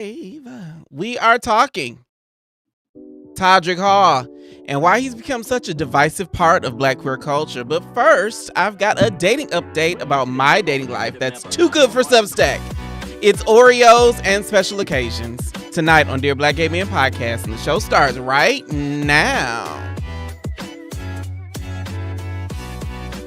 We are talking Todrick Hall and why he's become such a divisive part of Black queer culture. But first, I've got a dating update about my dating life that's too good for Substack. It's Oreos and special occasions tonight on Dear Black Gay Men Podcast, and the show starts right now.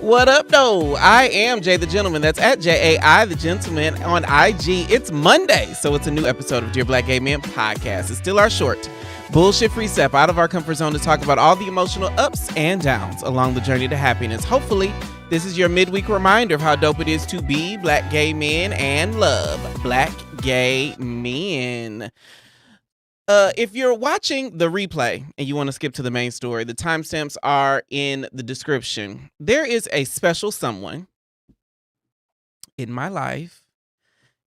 What up, though? I am Jay the Gentleman. That's at JAI the Gentleman on IG. It's Monday, so it's a new episode of Dear Black Gay Men Podcast. It's still our short, bullshit-free step out of our comfort zone to talk about all the emotional ups and downs along the journey to happiness. Hopefully, this is your midweek reminder of how dope it is to be Black gay men and love Black gay men. If you're watching the replay and you want to skip to the main story, the timestamps are in the description. There is a special someone in my life,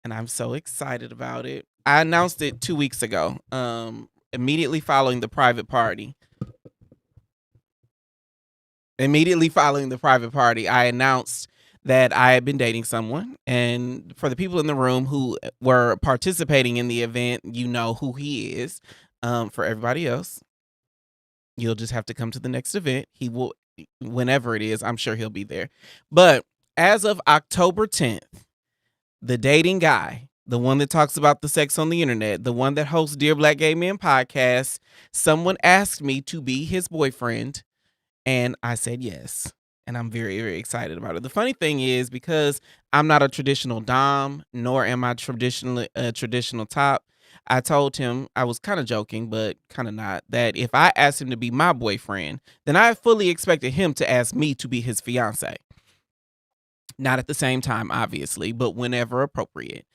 and I'm so excited about it. I announced it 2 weeks ago, immediately following the private party. I announced that I had been dating someone, and for the people in the room who were participating in the event, you know who he is. For everybody else, you'll just have to come to the next event. He will, whenever it is, I'm sure he'll be there. But as of October 10th, the dating guy, the one that talks about the sex on the internet, the one that hosts Dear Black Gay Men Podcast, someone asked me to be his boyfriend, and I said yes. And I'm very, very excited about it. The funny thing is, because I'm not a traditional dom, nor am I traditional top, I told him, I was kind of joking, but kind of not, that if I asked him to be my boyfriend, then I fully expected him to ask me to be his fiance. Not at the same time, obviously, but whenever appropriate.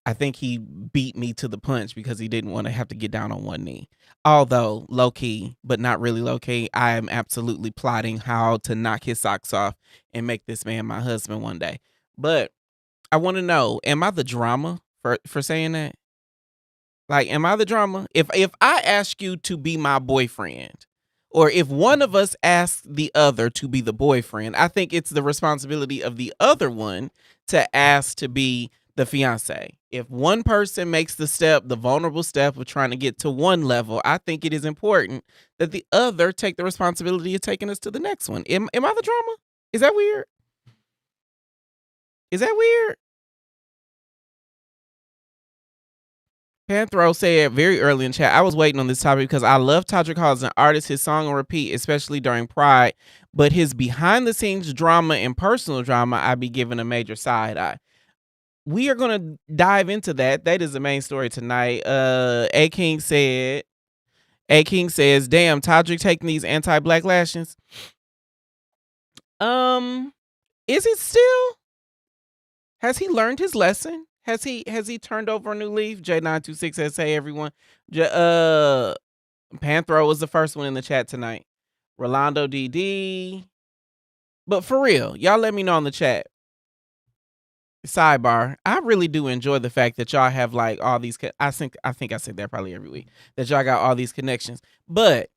I think he beat me to the punch because he didn't want to have to get down on one knee. Although low-key, but not really low-key, I am absolutely plotting how to knock his socks off and make this man my husband one day. But I want to know, am I the drama for saying that? Like, am I the drama? If I ask you to be my boyfriend, or if one of us asks the other to be the boyfriend, I think it's the responsibility of the other one to ask to be the fiance. If one person makes the vulnerable step of trying to get to one level, I think it is important that the other take the responsibility of taking us to the next one. Am I the drama? Is that weird? Is that weird? Panthro said very early in chat, I was waiting on this topic because I love Todrick Hall as an artist, his song on repeat, especially during Pride, but his behind the scenes drama and personal drama, I'd be giving a major side eye. We are going to dive into that. That is the main story tonight. A King says, damn, Todrick taking these anti-black lashings. Is it still? Has he learned his lesson? Has he turned over a new leaf? J926 says, hey everyone. Panthro was the first one in the chat tonight. Rolando DD. But for real, y'all let me know in the chat. Sidebar, I really do enjoy the fact that y'all have like all these, I think I say that probably every week, that y'all got all these connections. But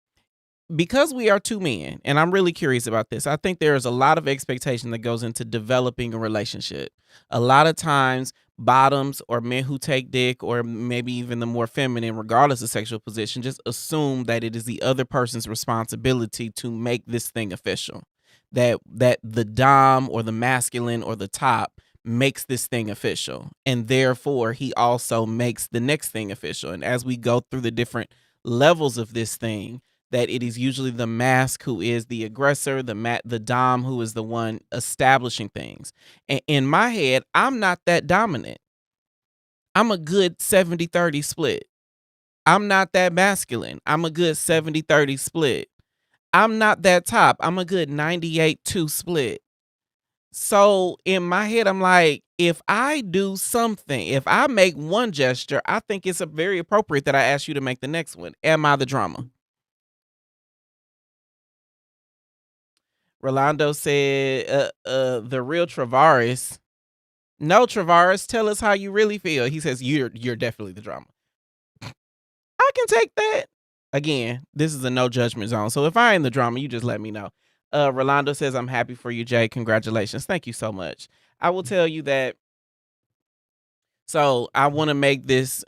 because we are two men, and I'm really curious about this, I think there is a lot of expectation that goes into developing a relationship. A lot of times, bottoms or men who take dick, or maybe even the more feminine, regardless of sexual position, just assume that it is the other person's responsibility to make this thing official. That the dom or the masculine or the top makes this thing official, and therefore he also makes the next thing official. And as we go through the different levels of this thing, that it is usually the mask who is the aggressor, the dom who is the one establishing things. And in my head, I'm not that dominant. I'm a good 70-30 split. I'm not that masculine. I'm a good 70-30 split. I'm not that top. I'm a good 98-2 split. So in my head, I'm like, if I do something, if I make one gesture, I think it's very appropriate that I ask you to make the next one. Am I the drama? Rolando said, the real Travaris. No, Travaris, tell us how you really feel. He says, you're definitely the drama. I can take that. Again, this is a no judgment zone. So if I am the drama, you just let me know. Rolando says, I'm happy for you, Jay. Congratulations. Thank you so much. I will tell you that So I want to make this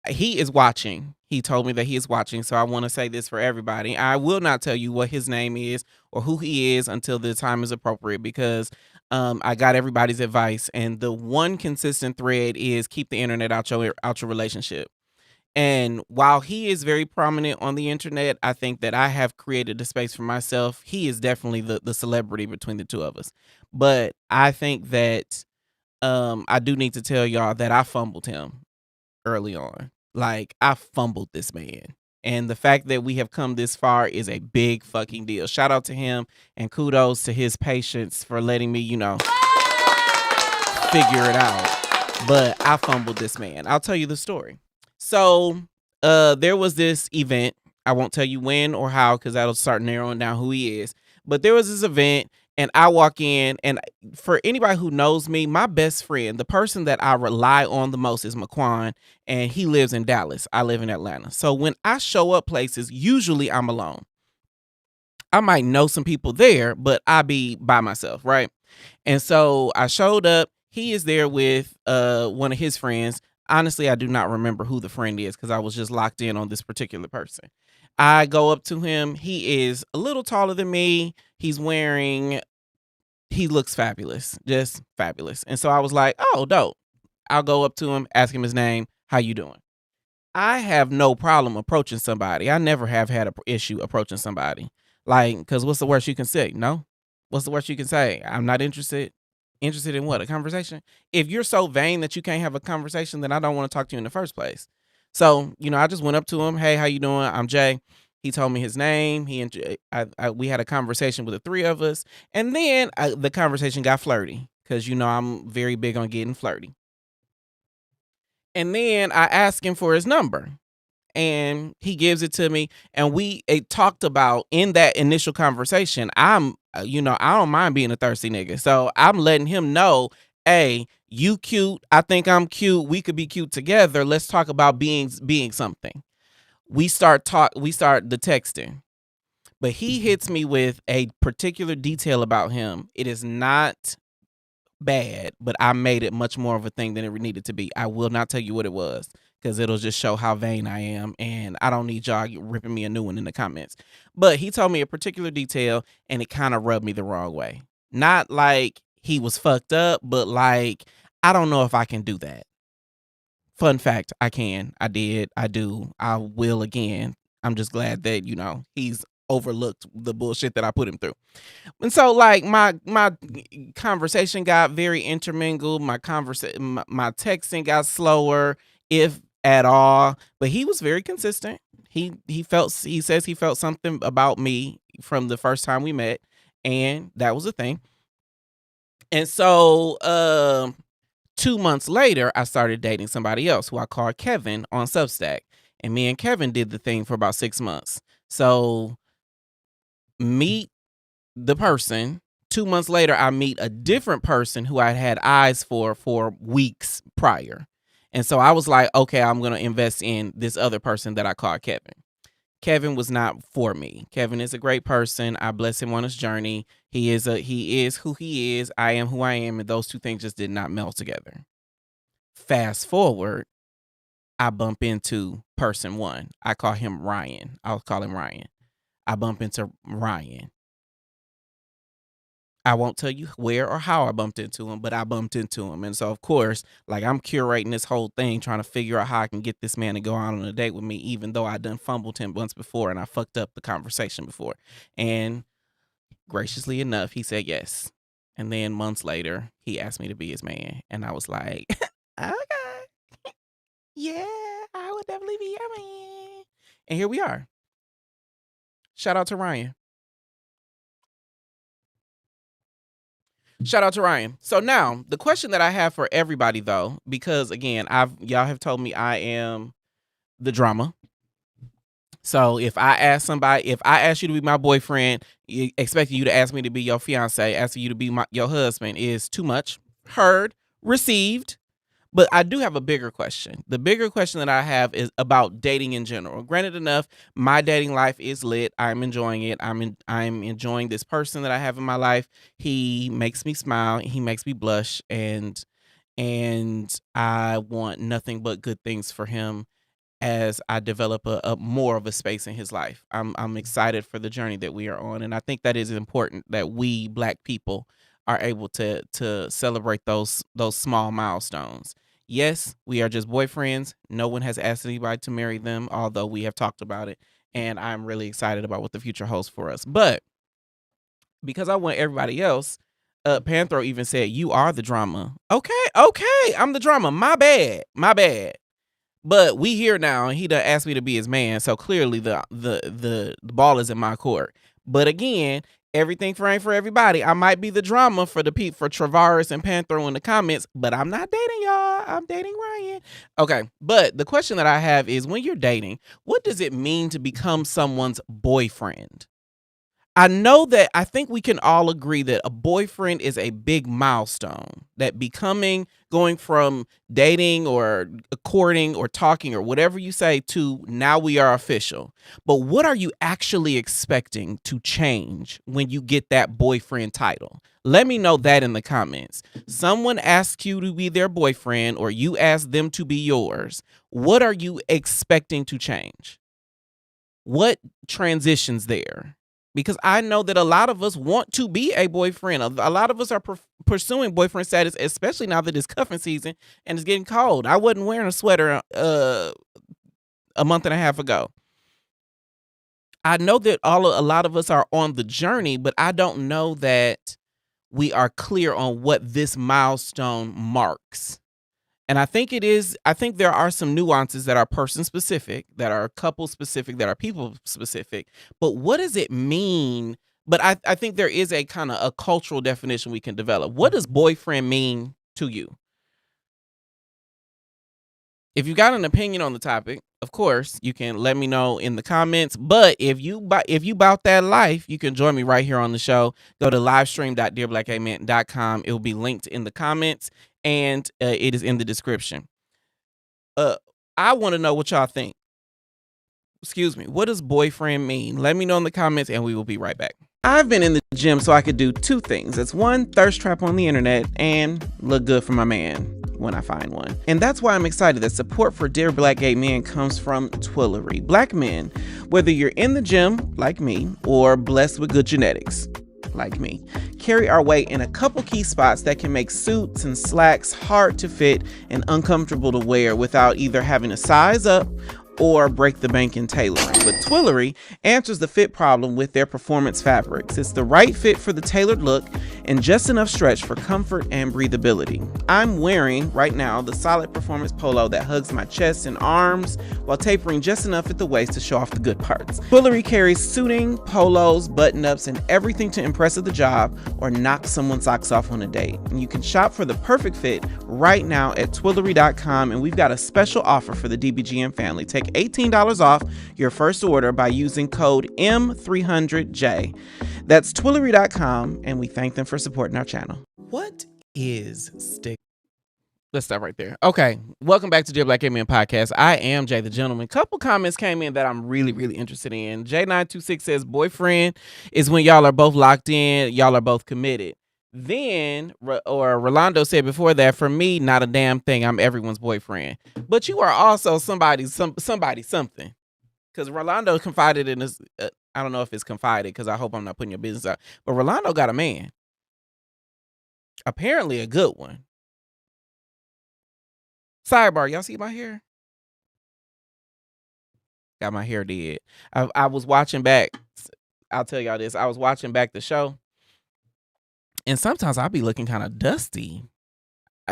he is watching. He told me that he is watching, so I want to say this for everybody. I will not tell you what his name is or who he is until the time is appropriate, because I got everybody's advice, and the one consistent thread is keep the internet out your relationship. And while he is very prominent on the internet, I think that I have created a space for myself. He is definitely the celebrity between the two of us. But I think that I do need to tell y'all that I fumbled him early on. Like, I fumbled this man. And the fact that we have come this far is a big fucking deal. Shout out to him, and kudos to his patience for letting me, figure it out. But I fumbled this man. I'll tell you the story. So, there was this event. I won't tell you when or how, because that'll start narrowing down who he is. But there was this event, and I walk in, and for anybody who knows me, my best friend, the person that I rely on the most, is McQuan, and he lives in Dallas. I live in Atlanta. So when I show up places, usually I'm alone. I might know some people there, but I be by myself, right? And so I showed up. He is there with one of his friends. Honestly, I do not remember who the friend is, because I was just locked in on this particular person. I go up to him. He is a little taller than me. He looks fabulous, just fabulous. And so I was like, oh, dope. I'll go up to him, ask him his name. How you doing? I have no problem approaching somebody. I never have had an issue approaching somebody. Like, because what's the worst you can say? No? What's the worst you can say? I'm not interested. Interested in what? A conversation? If you're so vain that you can't have a conversation, then I don't want to talk to you in the first place. So, I just went up to him. Hey, how you doing? I'm Jay. He told me his name. We had a conversation with the three of us. And then the conversation got flirty, because, I'm very big on getting flirty. And then I asked him for his number, and he gives it to me. And we talked about, in that initial conversation, I don't mind being a thirsty nigga. So I'm letting him know, hey, you cute. I think I'm cute. We could be cute together. Let's talk about being something. We start the texting. But he hits me with a particular detail about him. It is not bad, but I made it much more of a thing than it needed to be. I will not tell you what it was, because it'll just show how vain I am, and I don't need y'all ripping me a new one in the comments. But he told me a particular detail, and it kind of rubbed me the wrong way. Not like he was fucked up, but like, I don't know if I can do that. Fun fact, I can. I did. I do. I will again. I'm just glad that, he's overlooked the bullshit that I put him through. And so, like, my conversation got very intermingled. My texting got slower, if at all. But he was very consistent. He says he felt something about me from the first time we met, and that was a thing. And so 2 months later, I started dating somebody else who I called Kevin on Substack. And me and Kevin did the thing for about 6 months. So meet the person. 2 months later, I meet a different person who I had eyes for weeks prior. And so I was like, okay, I'm going to invest in this other person that I called Kevin. Kevin was not for me. Kevin is a great person. I bless him on his journey. He is who he is. I am who I am. And those two things just did not meld together. Fast forward, I bump into person one. I call him Ryan. I'll call him Ryan. I bump into Ryan. I won't tell you where or how I bumped into him, but I bumped into him. And so, of course, like, I'm curating this whole thing, trying to figure out how I can get this man to go out on a date with me, even though I done fumbled him once before and I fucked up the conversation before. And graciously enough, he said yes. And then months later, he asked me to be his man. And I was like, okay, yeah, I would definitely be your man. And here we are. Shout out to Ryan. Shout out to Ryan. So now the question that I have for everybody, though, because again, y'all have told me I am the drama. So if I ask you to be my boyfriend, expecting you to ask me to be your fiance, asking you to be your husband is too much. Heard, received. But I do have a bigger question. The bigger question that I have is about dating in general. Granted enough, my dating life is lit. I'm enjoying it. I'm enjoying this person that I have in my life. He makes me smile. He makes me blush. And and I want nothing but good things for him as I develop a more of a space in his life. I'm excited for the journey that we are on, and I think that is important that we Black people are able to celebrate those small milestones. Yes, we are just boyfriends. No one has asked anybody to marry them, although we have talked about it, and I'm really excited about what the future holds for us. But because I want everybody else, Panthro even said, "You are the drama." Okay, okay, I'm the drama. My bad, my bad. But we here now, and he done asked me to be his man. So clearly the ball is in my court. But again, everything for ain't for everybody. I might be the drama for the for Travaris and Panthro in the comments, but I'm not dating y'all. I'm dating Ryan. Okay, but the question that I have is, when you're dating, what does it mean to become someone's boyfriend? I know that I think we can all agree that a boyfriend is a big milestone, that going from dating or courting or talking or whatever you say to now we are official. But what are you actually expecting to change when you get that boyfriend title? Let me know that in the comments. Someone asks you to be their boyfriend or you ask them to be yours. What are you expecting to change? What transitions there? Because I know that a lot of us want to be a boyfriend. A lot of us are pursuing boyfriend status, especially now that it's cuffing season and it's getting cold. I wasn't wearing a sweater a month and a half ago. I know that a lot of us are on the journey, but I don't know that we are clear on what this milestone marks. And I think there are some nuances that are person specific, that are couple specific, that are people specific. But what does it mean? But I think there is a kind of a cultural definition we can develop. What does boyfriend mean to you? If you got an opinion on the topic, of course, you can let me know in the comments. But if you bout that life, you can join me right here on the show. Go to livestream.dearblackgayman.com. It will be linked in the comments, and it is in the description. I want to know what y'all think. Excuse me. What does boyfriend mean? Let me know in the comments, and we will be right back. I've been in the gym so I could do two things. It's one, thirst trap on the internet, and look good for my man when I find one. And that's why I'm excited that support for Dear Black Gay Men comes from Twillery. Black men, whether you're in the gym, like me, or blessed with good genetics, like me, carry our weight in a couple key spots that can make suits and slacks hard to fit and uncomfortable to wear without either having to size up or break the bank in tailoring. But Twillery answers the fit problem with their performance fabrics. It's the right fit for the tailored look and just enough stretch for comfort and breathability. I'm wearing right now the solid performance polo that hugs my chest and arms while tapering just enough at the waist to show off the good parts. Twillery carries suiting, polos, button-ups, and everything to impress at the job or knock someone's socks off on a date. And you can shop for the perfect fit right now at Twillery.com, and we've got a special offer for the DBGM family. Take $18 off your first order by using code M300J. That's Twillery.com, and we thank them for supporting our channel. What is stick? Let's stop right there. Okay, welcome back to Dear Black Gay Men Podcast. I am Jay the Gentleman. Couple comments came in that I'm really, really interested in. J926 says, boyfriend is when y'all are both locked in, y'all are both committed. Then, or Rolando said before that, for me, not a damn thing. I'm everyone's boyfriend. But you are also somebody something. Because Rolando confided in this. I don't know if it's confided because I hope I'm not putting your business out. But Rolando got a man. Apparently a good one. Sidebar, y'all see my hair? Got my hair did. I was watching back. I'll tell y'all this. I was watching back the show. And sometimes I'll be looking kind of dusty.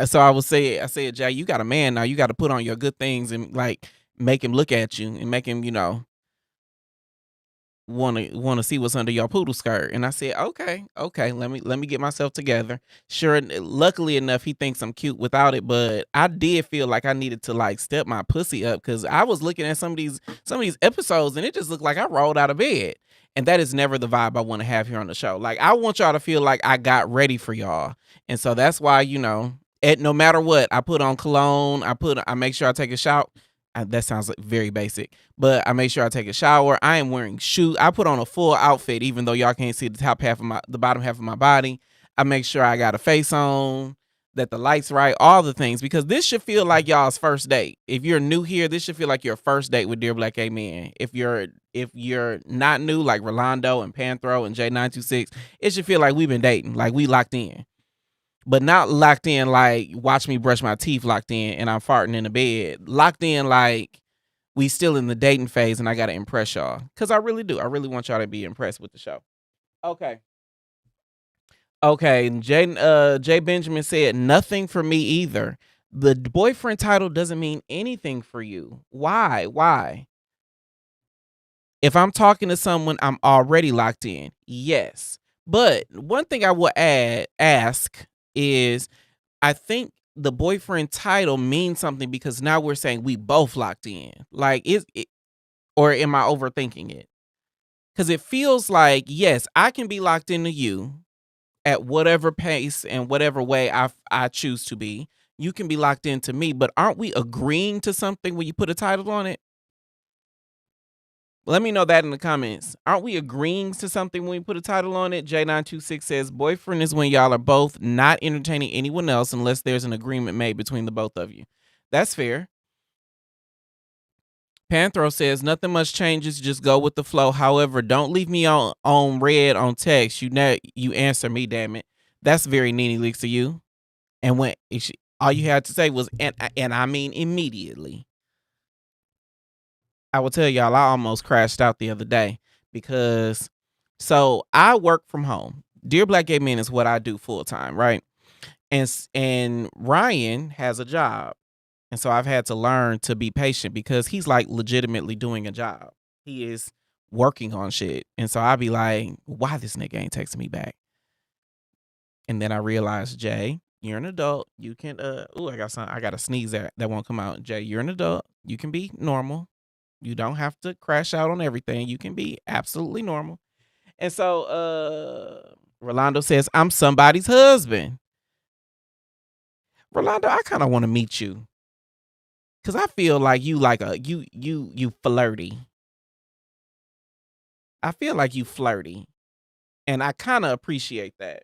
So I said, Jay, you got a man now. You got to put on your good things and like make him look at you and make him, want to see what's under your poodle skirt. And I said, okay, let me get myself together. Sure, luckily enough, he thinks I'm cute without it, but I did feel like I needed to like step my pussy up because I was looking at some of these episodes and it just looked like I rolled out of bed. And that is never the vibe I want to have here on the show. Like, I want y'all to feel like I got ready for y'all. And so that's why, no matter what, I put on cologne, I make sure I take a shower. That sounds like very basic, but I make sure I take a shower. I am wearing shoes. I put on a full outfit, even though y'all can't see the bottom half of my body. I make sure I got a face on. that the light's right, all the things, because this should feel like y'all's first date. If you're new here, this should feel like your first date with Dear Black Gay Men. If you're not new, like Rolando and Panthro and J926, it should feel like we've been dating, like we locked in. But not locked in like watch me brush my teeth locked in and I'm farting in the bed. Locked in like we still in the dating phase and I gotta impress y'all. Cause I really do. I really want y'all to be impressed with the show. Okay. Okay, Jay Benjamin said nothing for me either. The boyfriend title doesn't mean anything for you. Why? Why? If I'm talking to someone, I'm already locked in. Yes. But one thing I will ask is I think the boyfriend title means something because now we're saying we both locked in. Like or am I overthinking it? Because it feels like, yes, I can be locked into you at whatever pace and whatever way I choose to be. You can be locked into me, but aren't we agreeing to something when you put a title on it? Let me know that in the comments. Aren't we agreeing to something when we put a title on it? J926 says, boyfriend is when y'all are both not entertaining anyone else unless there's an agreement made between the both of you. That's fair. Panthro says, nothing much changes, just go with the flow. However, don't leave me on red on text. You answer me, damn it. That's very Nene Leaks of you. And when all you had to say was, and I mean immediately. I will tell y'all, I almost crashed out the other day because so I work from home. Dear Black Gay Men is what I do full time, right? And Ryan has a job. And so I've had to learn to be patient because he's like legitimately doing a job. He is working on shit. And so I'll be like, why this nigga ain't texting me back? And then I realized, Jay, you're an adult. You can I got a sneeze that won't come out. Jay, you're an adult. You can be normal. You don't have to crash out on everything. You can be absolutely normal. And so Rolando says, I'm somebody's husband. Rolando, I kind of want to meet you. Cause I feel like you like you flirty. I feel like you flirty. And I kind of appreciate that.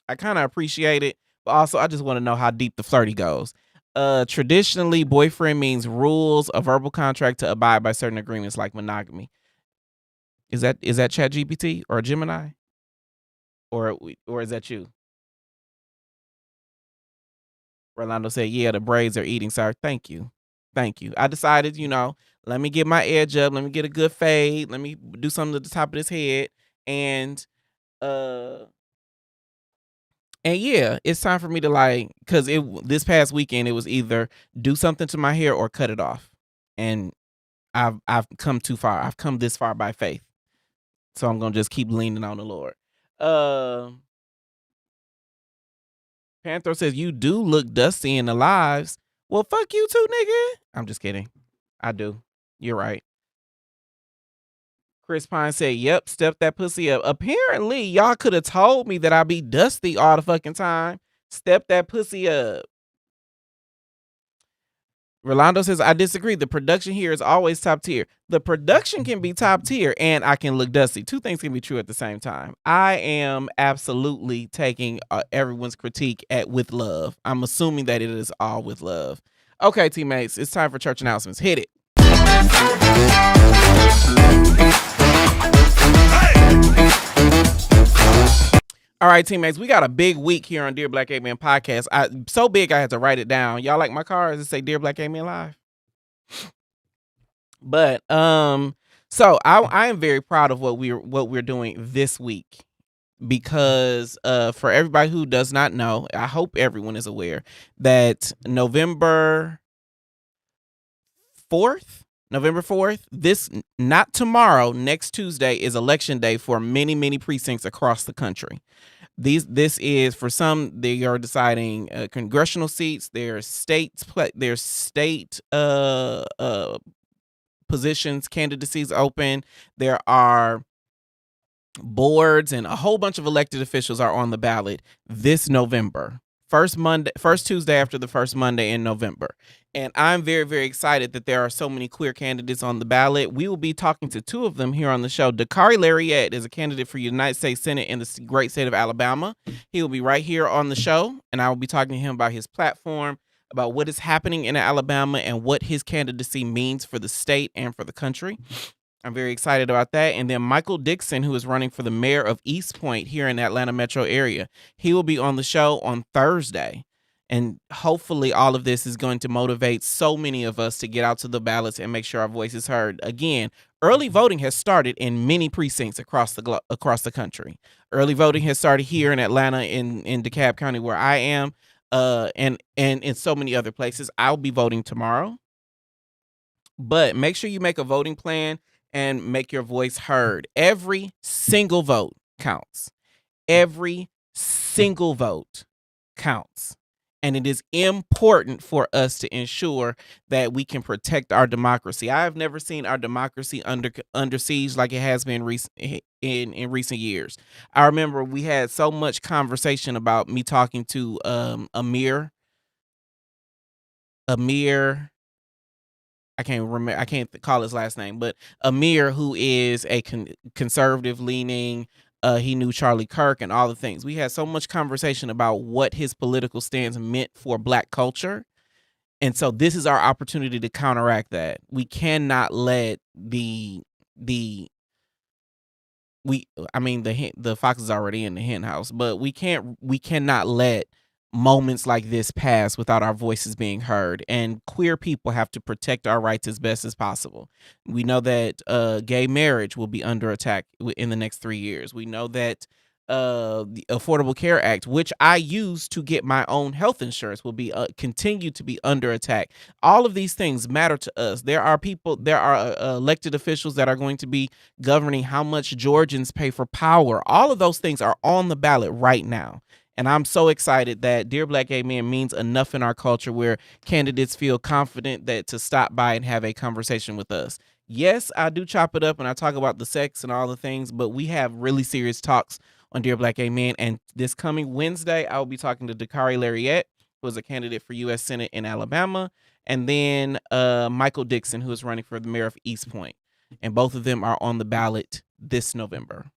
I kind of appreciate it, but also I just want to know how deep the flirty goes. Traditionally, boyfriend means rules, a verbal contract to abide by certain agreements like monogamy. Is that ChatGPT or Gemini? Or is that you? Rolando said, yeah, the braids are eating, sir. Thank you. Thank you. I decided, let me get my edge up. Let me get a good fade. Let me do something to the top of this head. And yeah, it's time for me to because this past weekend, it was either do something to my hair or cut it off. And I've come too far. I've come this far by faith. So I'm going to just keep leaning on the Lord. Panther says, you do look dusty in the lives. Well, fuck you too, nigga. I'm just kidding. I do. You're right. Chris Pine said, yep, step that pussy up. Apparently, y'all could have told me that I be dusty all the fucking time. Step that pussy up. Rolando says, I disagree. The production here is always top tier. The production can be top tier and I can look dusty. Two things can be true at the same time. I am absolutely taking everyone's critique with love. I'm assuming that it is all with love. Okay, teammates, it's time for church announcements. Hit it. All right, teammates, we got a big week here on Dear Black Gay Men podcast. So big I had to write it down. Y'all like my cars that say Dear Black Gay Men Live? But so I am very proud of what we're doing this week because for everybody who does not know, I hope everyone is aware that November 4th, this not tomorrow, next Tuesday is election day for many precincts across the country. This is for some, they are deciding congressional seats, there's state positions, candidacies open. There are boards and a whole bunch of elected officials are on the ballot this November first Tuesday after the first Monday in November. And I'm very, very excited that there are so many queer candidates on the ballot. We will be talking to two of them here on the show. Dakari Lariat is a candidate for United States Senate in the great state of Alabama. He will be right here on the show, and I will be talking to him about his platform, about what is happening in Alabama, and what his candidacy means for the state and for the country. I'm very excited about that. And then Michael Dixon, who is running for the mayor of East Point here in the Atlanta metro area, he will be on the show on Thursday. And hopefully all of this is going to motivate so many of us to get out to the ballots and make sure our voice is heard. Again, early voting has started in many precincts across the country. Early voting has started here in Atlanta, in DeKalb County, where I am, and in so many other places. I'll be voting tomorrow. But make sure you make a voting plan and make your voice heard. Every single vote counts. Every single vote counts. And it is important for us to ensure that we can protect our democracy. I have never seen our democracy under siege like it has been in recent years. I remember we had so much conversation about me talking to Amir. I can't remember. I can't call his last name, but Amir, who is a conservative leaning, he knew Charlie Kirk and all the things. We had so much conversation about what his political stance meant for Black culture. And so this is our opportunity to counteract that. We cannot let the fox is already in the hen house, but we cannot let moments like this pass without our voices being heard. And queer people have to protect our rights as best as possible. We know that gay marriage will be under attack in the next 3 years. We know that the Affordable Care Act, which I use to get my own health insurance, will be continue to be under attack. All of these things matter to us. There are elected officials that are going to be governing how much Georgians pay for power. All of those things are on the ballot right now. And I'm so excited that Dear Black Gay Men means enough in our culture where candidates feel confident that to stop by and have a conversation with us. Yes, I do chop it up and I talk about the sex and all the things, but we have really serious talks on Dear Black Gay Men. And this coming Wednesday, I will be talking to Dakari Lariat, who is a candidate for U.S. Senate in Alabama, and then Michael Dixon, who is running for the mayor of East Point. And both of them are on the ballot this November.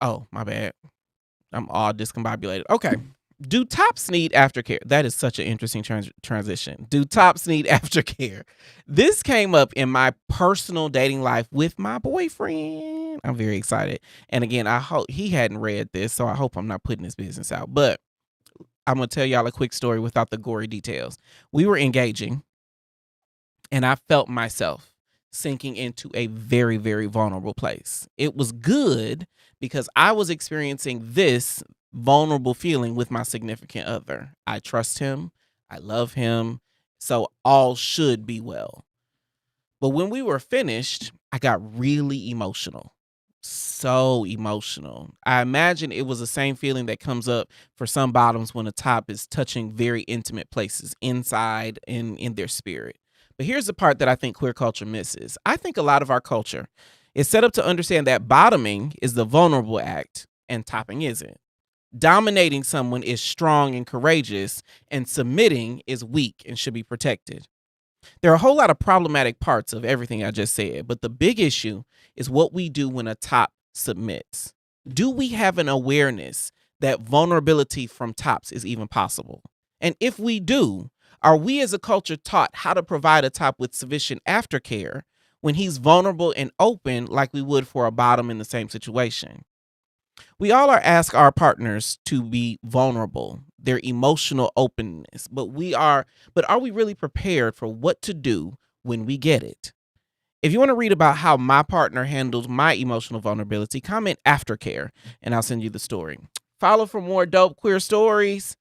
Oh, my bad. I'm all discombobulated. Okay. Do tops need aftercare? That is such an interesting transition. Do tops need aftercare? This came up in my personal dating life with my boyfriend. I'm very excited. And again, I hope he hadn't read this, so I hope I'm not putting his business out. But I'm going to tell y'all a quick story without the gory details. We were engaging, and I felt myself sinking into a very, very vulnerable place. It was good because I was experiencing this vulnerable feeling with my significant other. I trust him. I love him. So all should be well. But when we were finished, I got really emotional. So emotional. I imagine it was the same feeling that comes up for some bottoms when a top is touching very intimate places inside and in their spirit. But here's the part that I think queer culture misses. I think a lot of our culture is set up to understand that bottoming is the vulnerable act and topping isn't. Dominating someone is strong and courageous, and submitting is weak and should be protected. There are a whole lot of problematic parts of everything I just said, but the big issue is what we do when a top submits. Do we have an awareness that vulnerability from tops is even possible? And if we do, are we as a culture taught how to provide a top with sufficient aftercare when he's vulnerable and open like we would for a bottom in the same situation? We all are asked our partners to be vulnerable, their emotional openness, but are we really prepared for what to do when we get it? If you want to read about how my partner handled my emotional vulnerability, comment Aftercare and I'll send you the story. Follow for more dope queer stories.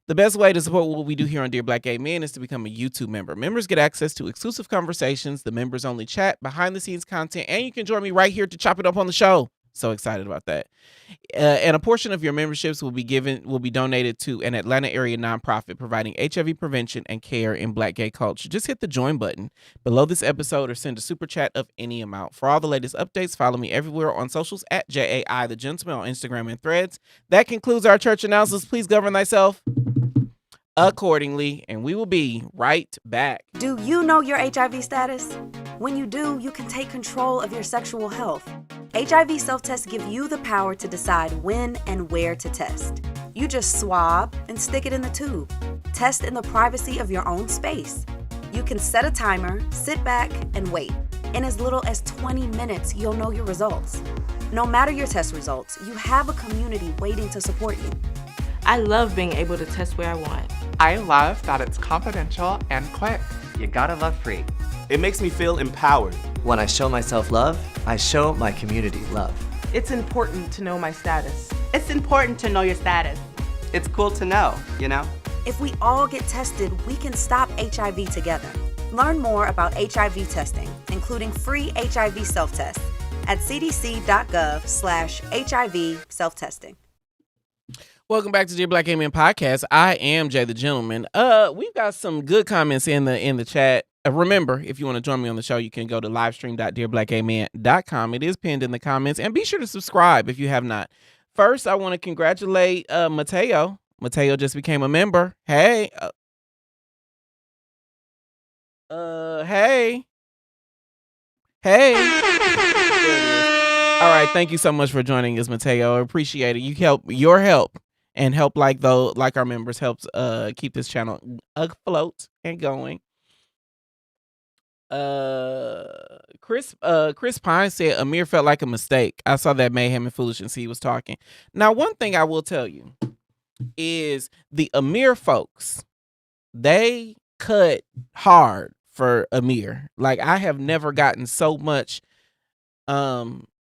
The best way to support what we do here on Dear Black Gay Men is to become a YouTube member. Members get access to exclusive conversations, the members only chat, behind the scenes content, and you can join me right here to chop it up on the show. So excited about that. And a portion of your memberships will be donated to an Atlanta area nonprofit providing HIV prevention and care in Black gay culture. Just hit the join button below this episode or send a super chat of any amount. For all the latest updates, follow me everywhere on socials at JAI the Gentleman on Instagram and Threads. That concludes our church announcements. Please govern thyself accordingly, and we will be right back. Do you know your HIV status? When you do, you can take control of your sexual health. HIV self-tests give you the power to decide when and where to test. You just swab and stick it in the tube. Test in the privacy of your own space. You can set a timer, sit back, and wait. In as little as 20 minutes, you'll know your results. No matter your test results, you have a community waiting to support you. I love being able to test where I want. I love that it's confidential and quick. You gotta love free. It makes me feel empowered. When I show myself love, I show my community love. It's important to know my status. It's important to know your status. It's cool to know, you know? If we all get tested, we can stop HIV together. Learn more about HIV testing, including free HIV self-tests, at cdc.gov/HIV self-testing. Welcome back to Dear Black Gay Men Podcast. I am Jay the Gentleman. We've got some good comments in the chat. Remember, if you want to join me on the show, you can go to livestream.dearblackgayman.com. It is pinned in the comments, and be sure to subscribe if you have not. First, I want to congratulate Mateo. Mateo just became a member. Hey, hey. All right, thank you so much for joining us, Mateo. I appreciate it. Your help and help like our members helps keep this channel afloat and going. Chris Pine said Amir felt like a mistake. I saw that Mayhem and Foolishness he was talking. Now, one thing I will tell you is the Amir folks, they cut hard for Amir. Like, I have never gotten so much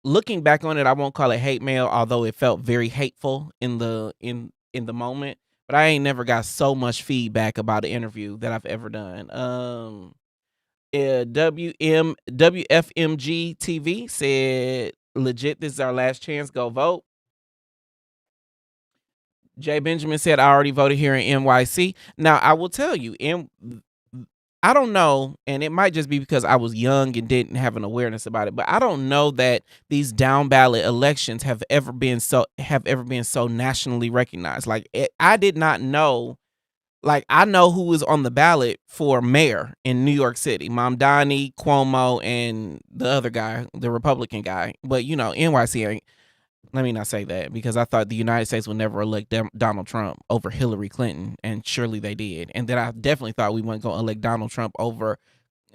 looking back on it, I won't call it hate mail, although it felt very hateful in the moment. But I ain't never got so much feedback about an interview that I've ever done. WFMG TV said, legit, this is our last chance. Go vote. Jay Benjamin said, I already voted here in NYC. Now, I will tell you, I don't know, and it might just be because I was young and didn't have an awareness about it, but I don't know that these down ballot elections have ever been so nationally recognized. Like, I did not know. Like, I know who was on the ballot for mayor in New York City: Mamdani, Cuomo, and the other guy, the Republican guy. But NYC ain't. Let me not say that, because I thought the United States would never elect Donald Trump over Hillary Clinton, and surely they did. And then I definitely thought we weren't going to elect Donald Trump over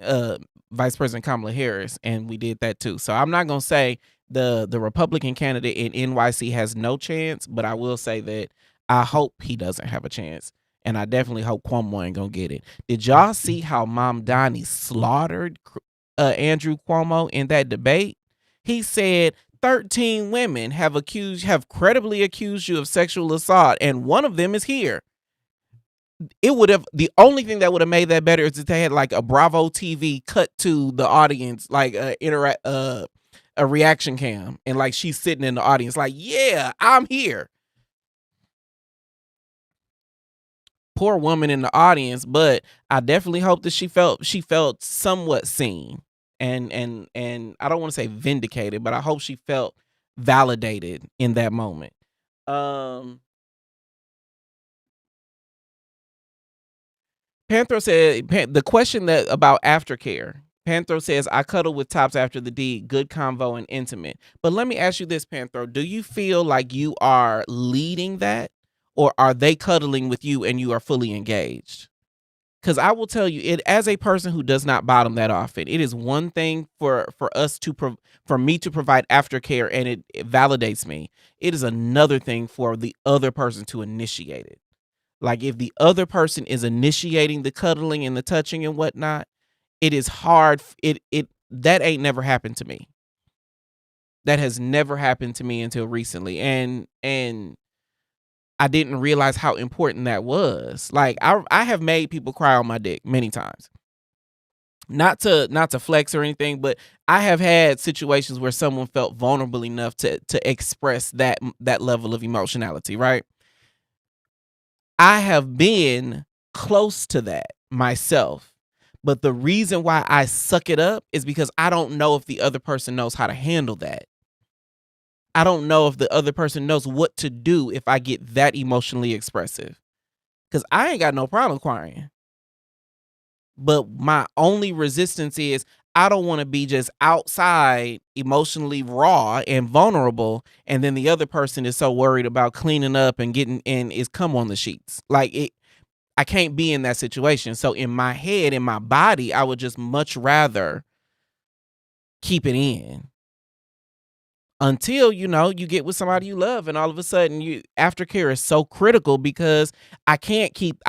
Vice President Kamala Harris, and we did that too. So I'm not going to say the Republican candidate in NYC has no chance, but I will say that I hope he doesn't have a chance, and I definitely hope Cuomo ain't going to get it. Did y'all see how Mamdani slaughtered Andrew Cuomo in that debate? He said 13 women have credibly accused you of sexual assault, and one of them is here. The only thing that would have made that better is if they had like a Bravo TV cut to the audience, like a reaction cam, and like she's sitting in the audience like, yeah, I'm here. Poor woman in the audience, but I definitely hope that she felt somewhat seen. And I don't want to say vindicated, but I hope she felt validated in that moment. Panthro said the question that about Aftercare. Panthro says, I cuddle with tops after the deed, good convo and intimate. But let me ask you this, Panthro. Do you feel like you are leading that, or are they cuddling with you and you are fully engaged? Because I will tell you, it as a person who does not bottom that often, it is one thing for me to provide aftercare and it validates me. It is another thing for the other person to initiate it. Like, if the other person is initiating the cuddling and the touching and whatnot, it is hard. That ain't never happened to me. That has never happened to me until recently, and I didn't realize how important that was. Like, I have made people cry on my dick many times. not to flex or anything, but I have had situations where someone felt vulnerable enough to express that level of emotionality, right? I have been close to that myself. But the reason why I suck it up is because I don't know if the other person knows how to handle that. I don't know if the other person knows what to do if I get that emotionally expressive. Because I ain't got no problem crying. But my only resistance is I don't want to be just outside emotionally raw and vulnerable. And then the other person is so worried about cleaning up and getting in is come on the sheets. Like I can't be in that situation. So in my head, in my body, I would just much rather keep it in until, you get with somebody you love, and all of a sudden aftercare is so critical because I can't keep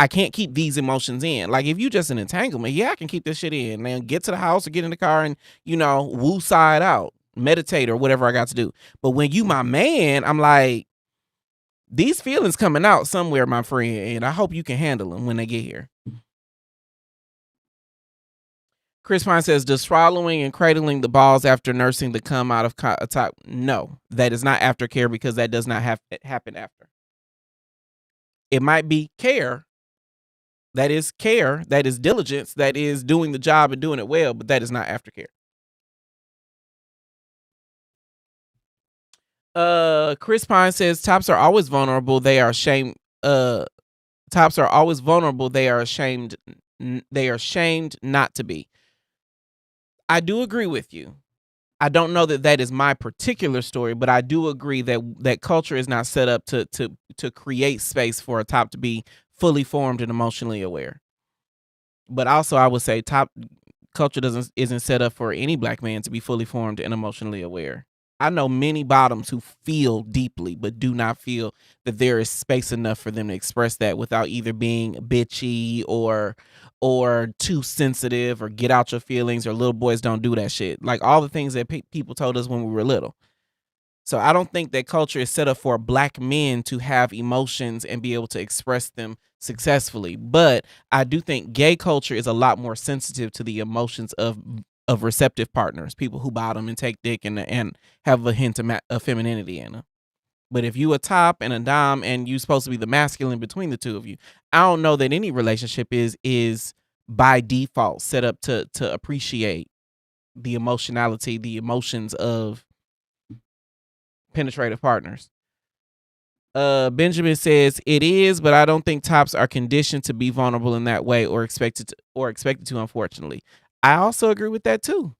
these emotions in. Like if you just an entanglement, I can keep this shit in, man. Get to the house or get in the car and, woo side out, meditate or whatever I got to do. But when you my man, I'm like, these feelings coming out somewhere, my friend, and I hope you can handle them when they get here. Chris Pine says, does swallowing and cradling the balls after nursing the cum out of top? No, that is not aftercare because that does not happen after. It might be care. That is care. That is diligence. That is doing the job and doing it well, but that is not aftercare. Chris Pine says, tops are always vulnerable. They are ashamed. Tops are always vulnerable. They are ashamed. They are shamed not to be. I do agree with you. I don't know that is my particular story, but I do agree that culture is not set up to create space for a top to be fully formed and emotionally aware. But also, I would say top culture isn't set up for any black man to be fully formed and emotionally aware. I know many bottoms who feel deeply, but do not feel that there is space enough for them to express that without either being bitchy or too sensitive or get out your feelings or little boys don't do that shit. Like all the things that people told us when we were little. So I don't think that culture is set up for black men to have emotions and be able to express them successfully. But I do think gay culture is a lot more sensitive to the emotions of receptive partners, people who bottom and take dick and have a hint of femininity in them. But if you a top and a dom and you supposed to be the masculine between the two of you, I don't know that any relationship is by default set up to appreciate the emotionality, the emotions of penetrative partners. Benjamin says it is, but I don't think tops are conditioned to be vulnerable in that way or expected to, unfortunately. I also agree with that too.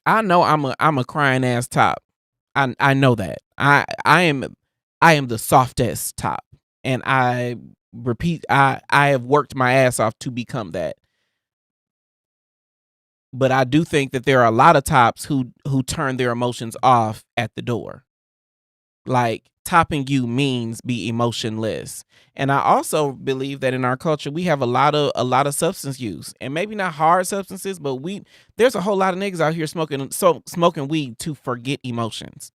I know I'm a crying ass top. I know that. I am the softest top, and I repeat, I have worked my ass off to become that. But I do think that there are a lot of tops who turn their emotions off at the door. Like topping you means be emotionless. And I also believe that in our culture we have a lot of substance use, and maybe not hard substances, but there's a whole lot of niggas out here smoking weed to forget emotions,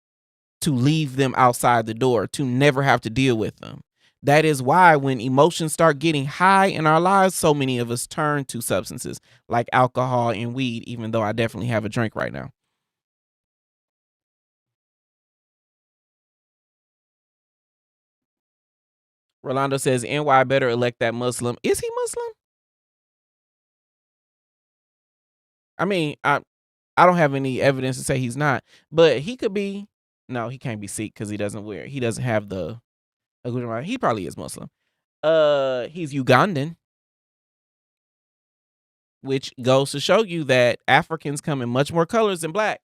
to leave them outside the door, to never have to deal with them. That is why when emotions start getting high in our lives, so many of us turn to substances like alcohol and weed, even though I definitely have a drink right now. Rolando says, NY better elect that Muslim. Is he Muslim? I mean, I don't have any evidence to say he's not, but he could be. No, he can't be Sikh because he doesn't have the. He probably is Muslim. He's Ugandan, which goes to show you that Africans come in much more colors than black.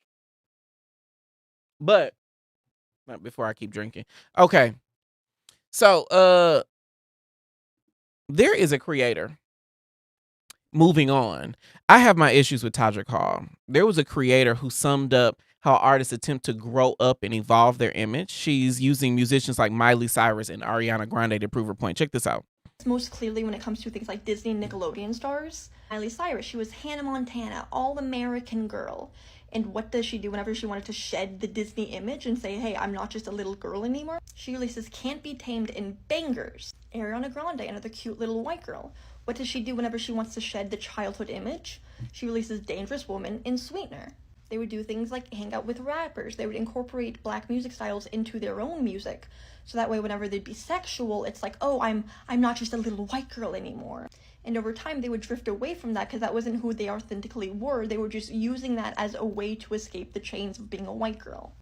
But before I keep drinking, okay. So, there is a creator. Moving on, I have my issues with Todrick Hall. There was a creator who summed up how artists attempt to grow up and evolve their image. She's using musicians like Miley Cyrus and Ariana Grande to prove her point. Check this out. Most clearly when it comes to things like Disney and Nickelodeon stars. Miley Cyrus, she was Hannah Montana, all-American girl. And what does she do whenever she wanted to shed the Disney image and say, hey, I'm not just a little girl anymore? She releases Can't Be Tamed in Bangers. Ariana Grande, another cute little white girl. What does she do whenever she wants to shed the childhood image? She releases Dangerous Woman in Sweetener. They would do things like hang out with rappers. They would incorporate black music styles into their own music. So that way whenever they'd be sexual, it's like, oh, I'm not just a little white girl anymore. And over time, they would drift away from that because that wasn't who they authentically were. They were just using that as a way to escape the chains of being a white girl.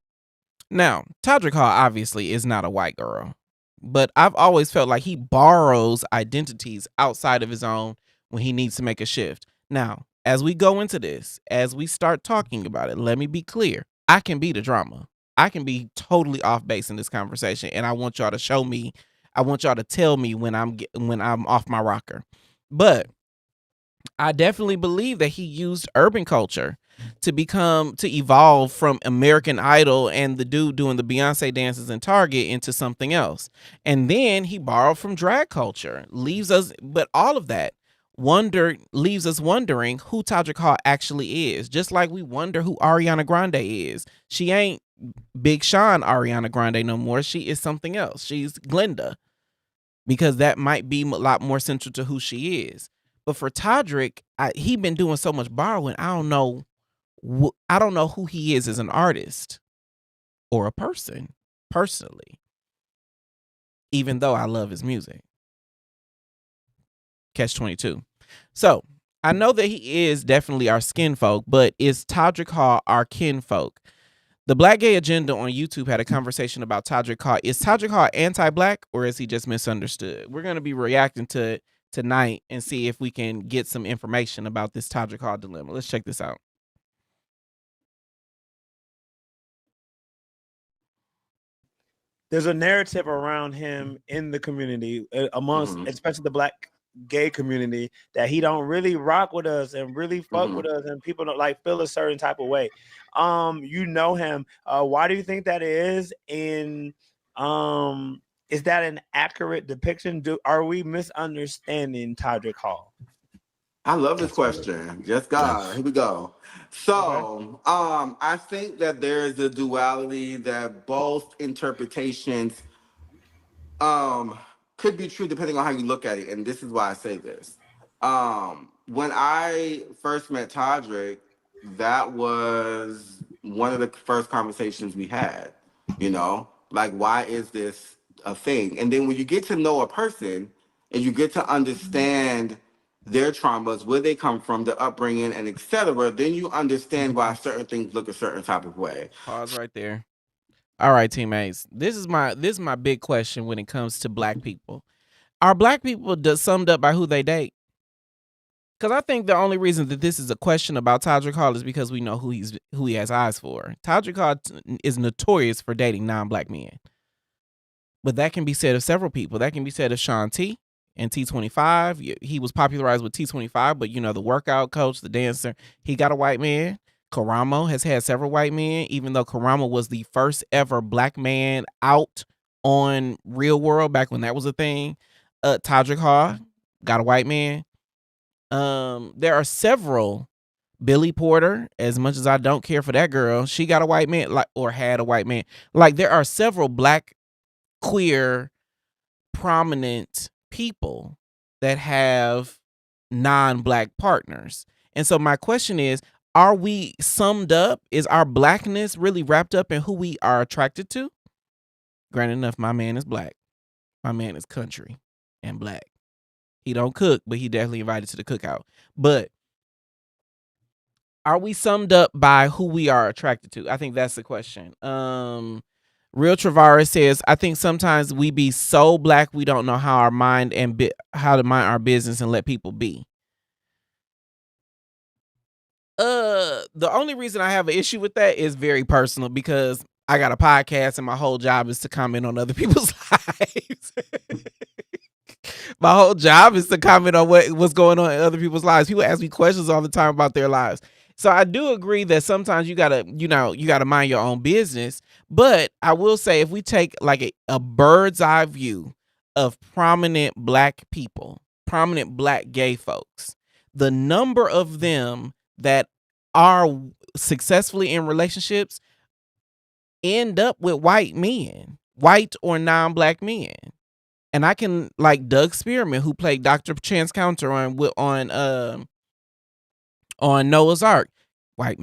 Now, Todrick Hall obviously is not a white girl, but I've always felt like he borrows identities outside of his own when he needs to make a shift. Now, as we go into this, as we start talking about it, let me be clear. I can be the drama. I can be totally off base in this conversation, and I want y'all to show me. I want y'all to tell me when I'm off my rocker. But I definitely believe that he used urban culture to evolve from American Idol and the dude doing the Beyonce dances in Target into something else. And then he borrowed from drag culture, but all of that leaves us wondering who Todrick Hall actually is. Just like we wonder who Ariana Grande is. She ain't Big Sean Ariana Grande no more. She is something else. She's Glenda. Because that might be a lot more central to who she is. But for Todrick, he been doing so much borrowing. I don't know who he is as an artist or a person, personally. Even though I love his music. Catch-22. So, I know that he is definitely our skin folk, but is Todrick Hall our kinfolk? The Black Gay Agenda on YouTube had a conversation about Todrick Hall. Is Todrick Hall anti-black or is he just misunderstood? We're going to be reacting to it tonight and see if we can get some information about this Todrick Hall dilemma. Let's check this out. There's a narrative around him in the community, amongst especially the Black gay community, that he don't really rock with us and really fuck with us, and people don't like feel a certain type of way. You know him. Why do you think that is? And is that an accurate depiction? Are we misunderstanding Todrick Hall? I love this question. Yes, God. Here we go. So, I think that there is a duality that both interpretations could be true depending on how you look at it. And this is why I say this. When I first met Todrick, that was one of the first conversations we had, like, why is this a thing? And then when you get to know a person and you get to understand their traumas, where they come from, the upbringing, and etc., then you understand why certain things look a certain type of way. Pause right there. All right, teammates. This is my big question when it comes to black people. Are black people summed up by who they date? Because I think the only reason that this is a question about Todrick Hall is because we know who he has eyes for. Todrick Hall is notorious for dating non-black men. But that can be said of several people. That can be said of Sean T and T25. He was popularized with T25, but the workout coach, the dancer, he got a white man. Karamo has had several white men, even though Karamo was the first ever black man out on Real World back when that was a thing. Todrick Hall got a white man. There are several. Billy Porter, as much as I don't care for that girl, she got a white man, or had a white man. Like, there are several black, queer, prominent people that have non-black partners. And so my question is, are we summed up? Is our blackness really wrapped up in who we are attracted to? Granted enough, my man is black. My man is country and black. He don't cook, but he definitely invited to the cookout. But are we summed up by who we are attracted to? I think that's the question. Real Travaris says, I think sometimes we be so black we don't know how to mind our business and let people be. The only reason I have an issue with that is very personal, because I got a podcast and my whole job is to comment on other people's lives. My whole job is to comment on what's going on in other people's lives. People ask me questions all the time about their lives. So I do agree that sometimes you gotta mind your own business. But I will say, if we take like a bird's eye view of prominent black people, prominent black gay folks, the number of them that are successfully in relationships end up with white men, white or non-black men. And I can, like Doug Spearman, who played Dr. Chance Counter on Noah's Ark, white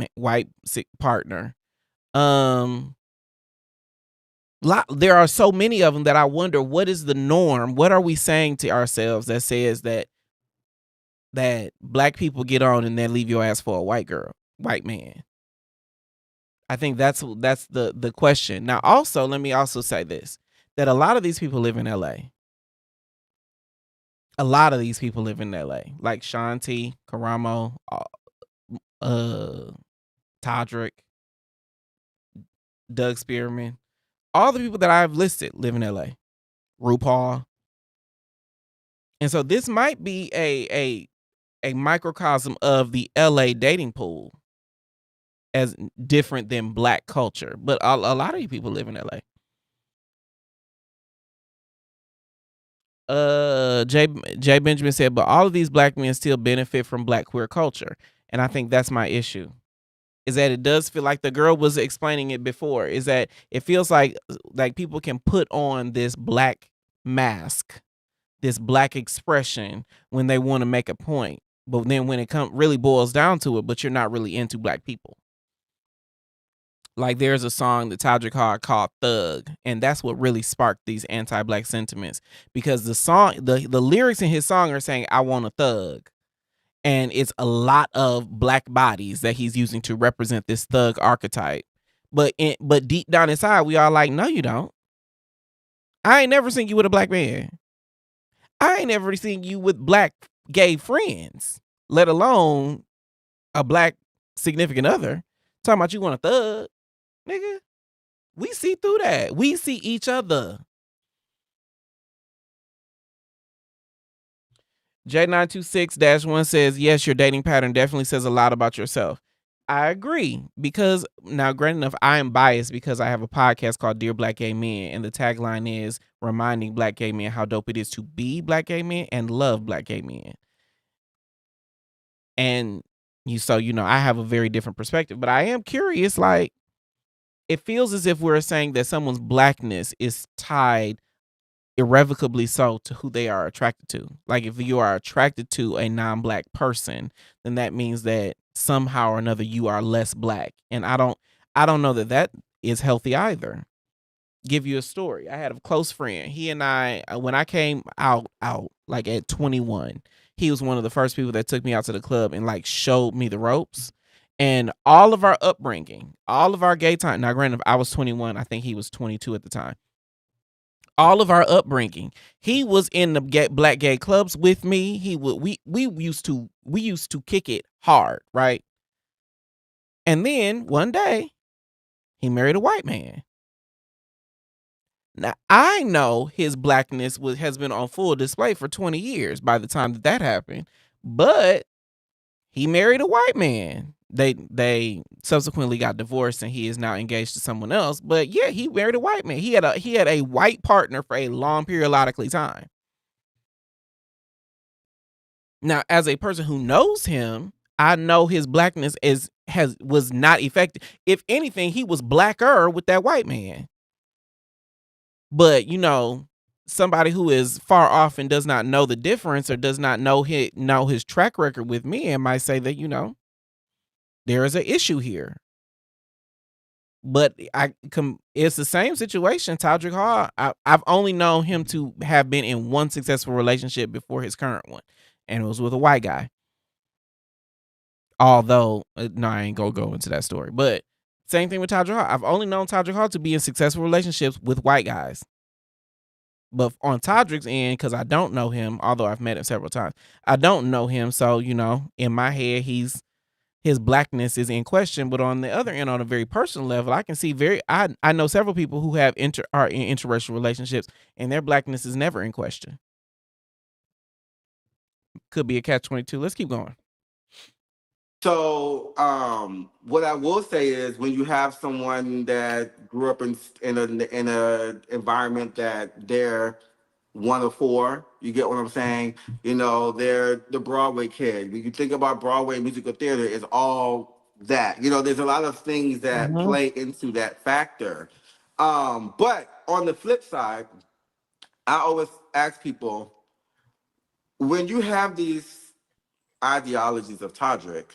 partner. There are so many of them that I wonder, what is the norm? What are we saying to ourselves that says that black people get on and then leave your ass for a white man? I think that's the question. Now, also, let me also say this, that a lot of these people live in LA. A lot of these people live in LA, like Shanti, Karamo, Todrick, Doug Spearman. All the people that I've listed live in LA. RuPaul. And so this might be a microcosm of the LA dating pool, as different than black culture. But a lot of you people live in LA. Jay Benjamin said, but all of these black men still benefit from black queer culture. And I think that's my issue. Is that it does feel like, the girl was explaining it before, is that it feels like people can put on this black mask, this black expression when they want to make a point. But then when it really boils down to it, but you're not really into black people. Like, there's a song that Todrick Hall called Thug, and that's what really sparked these anti-black sentiments, because the song, the lyrics in his song are saying, I want a thug. And it's a lot of black bodies that he's using to represent this thug archetype. But deep down inside, we are like, no, you don't. I ain't never seen you with a black man. I ain't never seen you with black gay friends, let alone a black significant other. Talking about you want a thug, nigga. We see through that. We see each other. J926-1 says, yes, your dating pattern definitely says a lot about yourself. I agree, because now, granted enough, I am biased because I have a podcast called Dear Black Gay Men, and the tagline is reminding black gay men how dope it is to be black gay men and love black gay men. And I have a very different perspective, but I am curious, like, it feels as if we're saying that someone's blackness is tied irrevocably so to who they are attracted to. Like, if you are attracted to a non-black person, then that means that somehow or another you are less black. And I don't know that is healthy either. Give you a story. I had a close friend. He and I, when I came out like at 21, he was one of the first people that took me out to the club and like showed me the ropes. And all of our upbringing, all of our gay time. Now, granted, I was 21. I think he was 22 at the time. All of our upbringing, he was in the black gay clubs with me. We used to kick it hard, right? And then one day, he married a white man. Now, I know his blackness has been on full display for 20 years by the time that happened, but he married a white man. They subsequently got divorced, and he is now engaged to someone else. But yeah, he married a white man. He had a white partner for a long periodically time. Now, as a person who knows him, I know his blackness was not effective. If anything, he was blacker with that white man. But somebody who is far off and does not know the difference, or does not know his track record with men, might say that there is an issue here. But it's the same situation. Todrick Hall, I've only known him to have been in one successful relationship before his current one, and it was with a white guy. Although, no, I ain't gonna go into that story. But same thing with Todrick Hall. I've only known Todrick Hall to be in successful relationships with white guys. But on Todrick's end, because I don't know him, although I've met him several times, I don't know him. So, in my head, his blackness is in question. But on the other end, on a very personal level, I can see I know several people who are in interracial relationships, and their blackness is never in question. Could be a catch-22. Let's keep going. So, what I will say is, when you have someone that grew up in a environment that they're one of four, you get what I'm saying? They're the Broadway kid. When you think about Broadway musical theater, it's all that. You know, there's a lot of things that play into that factor. But on the flip side, I always ask people, when you have these ideologies of Todrick,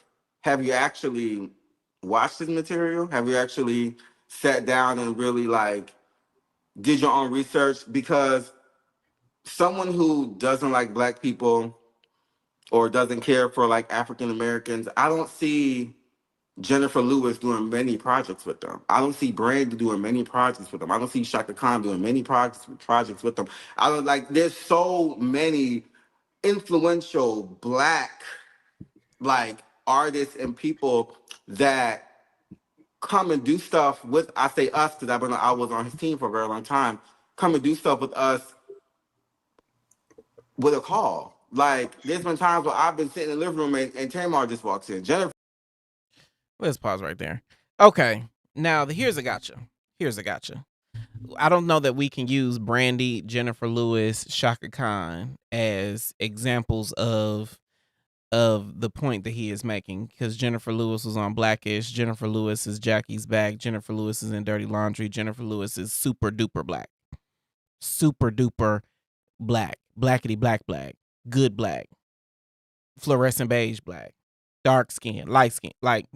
have you actually watched his material? Have you actually sat down and really like did your own research? Because someone who doesn't like Black people or doesn't care for like African Americans, I don't see Jennifer Lewis doing many projects with them. I don't see Brandy doing many projects with them. I don't see Shaka Khan doing many projects with them. I don't like. There's so many influential Black like artists and people that come and do stuff with. I say us because I was on his team for a very long time. Come and do stuff with us with a call. Like there's been times where I've been sitting in the living room and Tamar just walks in. Jennifer. Let's pause right there. Okay. Now here's a gotcha. I don't know that we can use Brandy, Jennifer Lewis, Shaka Khan as examples of the point that he is making, because Jennifer Lewis was on Blackish, Jennifer Lewis is Jackie's Back, Jennifer Lewis is in Dirty Laundry, Jennifer Lewis is super duper black, blackity black, good black, fluorescent beige black, dark skin, light skin. Like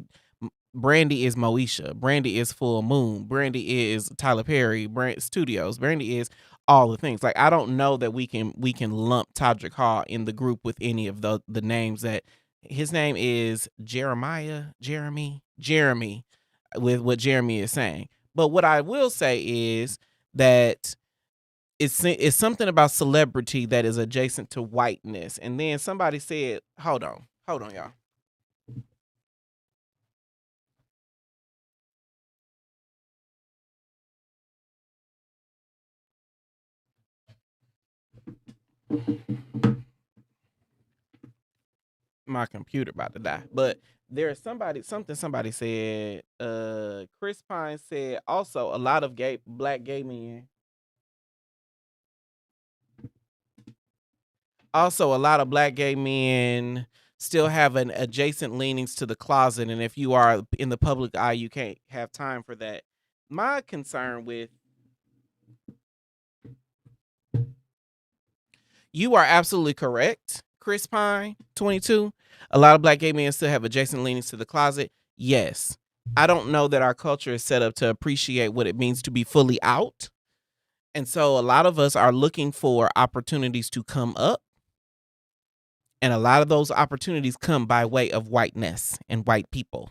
Brandy is Moesha, Brandy is Full Moon, Brandy is Tyler Perry, Studios, Brandy is all the things. Like I don't know that we can lump Todrick Hall in the group with any of the names that his name is Jeremy with what Jeremy is saying. But what I will say is that it's something about celebrity that is adjacent to whiteness. And then somebody said, hold on, y'all. My computer about to die. But there's somebody said, Chris Pine said also a lot of black gay men. Also, a lot of black gay men still have an adjacent leanings to the closet. And if you are in the public eye, you can't have time for that. My concern with you are absolutely correct, Chris Pine, 22. A lot of black gay men still have adjacent leanings to the closet. Yes. I don't know that our culture is set up to appreciate what it means to be fully out. And so a lot of us are looking for opportunities to come up. And a lot of those opportunities come by way of whiteness and white people.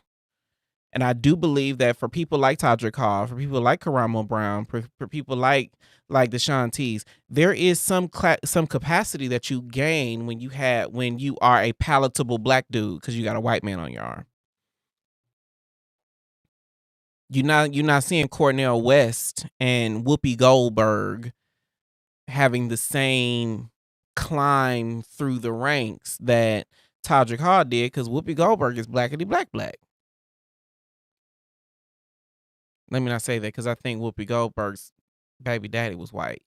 And I do believe that for people like Todrick Hall, for people like Karamo Brown, for people like the Shanties, there is some capacity that you gain when you are a palatable black dude because you got a white man on your arm. You're not seeing Cornel West and Whoopi Goldberg having the same climb through the ranks that Todrick Hall did, because Whoopi Goldberg is blackity black. Let me not say that, because I think Whoopi Goldberg's baby daddy was white.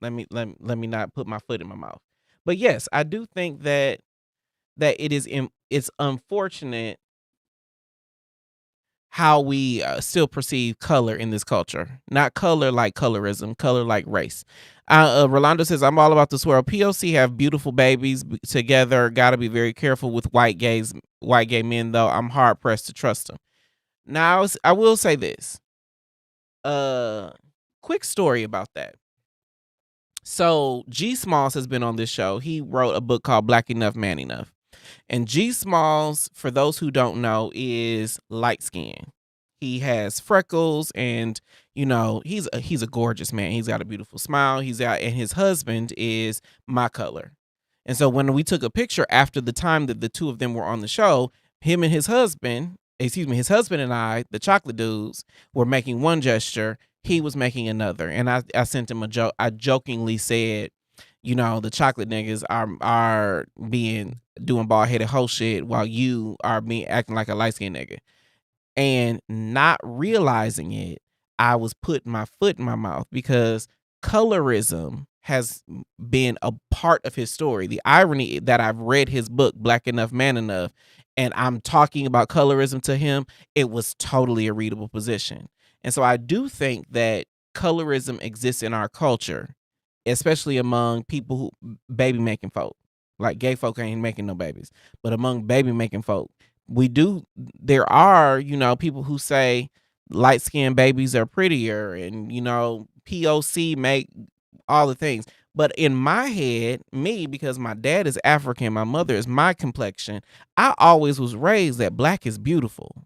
Let me not put my foot in my mouth. But yes, I do think that it's unfortunate how we still perceive color in this culture. Not color like colorism, color like race. Rolando says, I'm all about the swirl. POC have beautiful babies together. Got to be very careful with white gay men, though. I'm hard pressed to trust them. Now, I will say this. Quick story about that. So G Smalls has been on this show. He wrote a book called Black Enough, Man Enough. And G Smalls, for those who don't know, is light skinned. He has freckles, and he's a gorgeous man. He's got a beautiful smile. And his husband is my color. And so when we took a picture after the time that the two of them were on the show, his husband and I, the chocolate dudes, were making one gesture. He was making another. And I sent him a joke. I jokingly said, the chocolate niggas are doing bald headed hoe shit while you are acting like a light skinned nigga. And not realizing it, I was putting my foot in my mouth, because colorism has been a part of his story. The irony that I've read his book, Black Enough, Man Enough, and I'm talking about colorism to him, it was totally a readable position. And so I do think that colorism exists in our culture, especially among people who baby making folk. Like gay folk ain't making no babies, but among baby making folk, there are, people who say light skinned babies are prettier and, POC make all the things. But in my head, me, because my dad is African, my mother is my complexion, I always was raised that black is beautiful.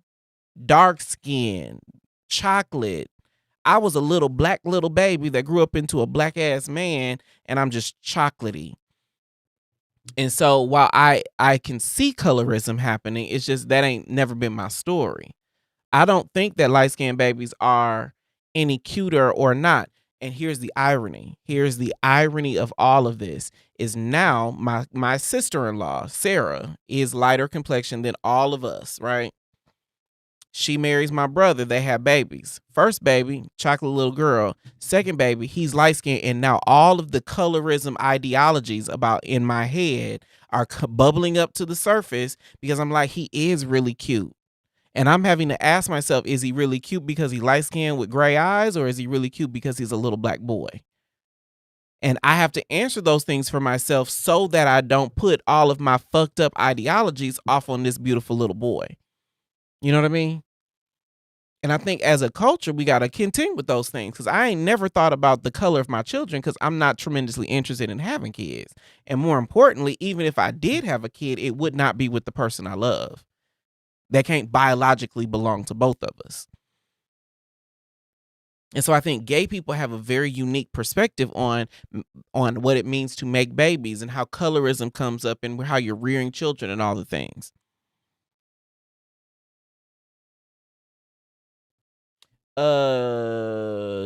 Dark skin, chocolate. I was a little baby that grew up into a black ass man, and I'm just chocolatey. And so while I can see colorism happening, it's just that ain't never been my story. I don't think that light skinned babies are any cuter or not. And here's the irony. Here's the irony of all of this is now my sister-in-law, Sarah, is lighter complexion than all of us, right? She marries my brother. They have babies. First baby, chocolate little girl. Second baby, he's light skinned. And now all of the colorism ideologies about in my head are bubbling up to the surface because I'm like, he is really cute. And I'm having to ask myself, is he really cute because he light skinned with gray eyes, or is he really cute because he's a little black boy? And I have to answer those things for myself so that I don't put all of my fucked up ideologies off on this beautiful little boy. You know what I mean? And I think as a culture, we got to continue with those things because I ain't never thought about the color of my children because I'm not tremendously interested in having kids. And more importantly, even if I did have a kid, it would not be with the person I love. That can't biologically belong to both of us. And so I think gay people have a very unique perspective on what it means to make babies and how colorism comes up and how you're rearing children and all the things.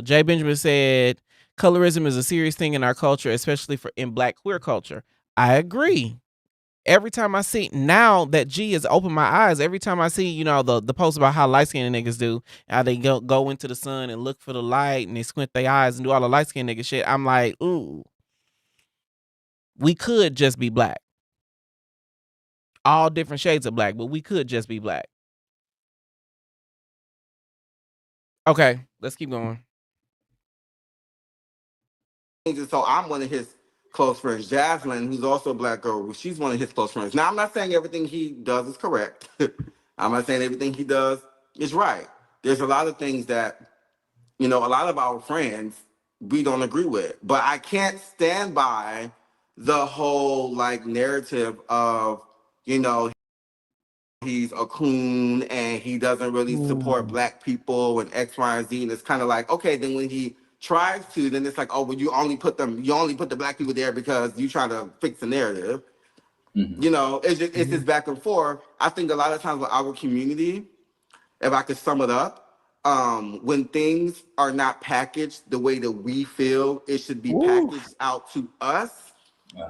Jay Benjamin said, colorism is a serious thing in our culture, especially in black queer culture. I agree. Every time I see, now that G has opened my eyes, every time I see, the post about how light-skinned niggas do, how they go into the sun and look for the light and they squint their eyes and do all the light-skinned nigga shit, I'm like, ooh, we could just be black. All different shades of black, but we could just be black. Okay, let's keep going. So I'm one of his close friends. Jasmine, who's also a black girl, she's one of his close friends. Now, I'm not saying everything he does is correct. I'm not saying everything he does is right. There's a lot of things that, a lot of our friends we don't agree with. But I can't stand by the whole narrative of, he's a coon and he doesn't really support black people and X, Y, and Z. And it's kind of like, okay, then when he tries to, then it's like, oh, well, you only put the black people there because you try to fix the narrative. Mm-hmm. It's just back and forth. I think a lot of times with our community, if I could sum it up, when things are not packaged the way that we feel it should be packaged out to us,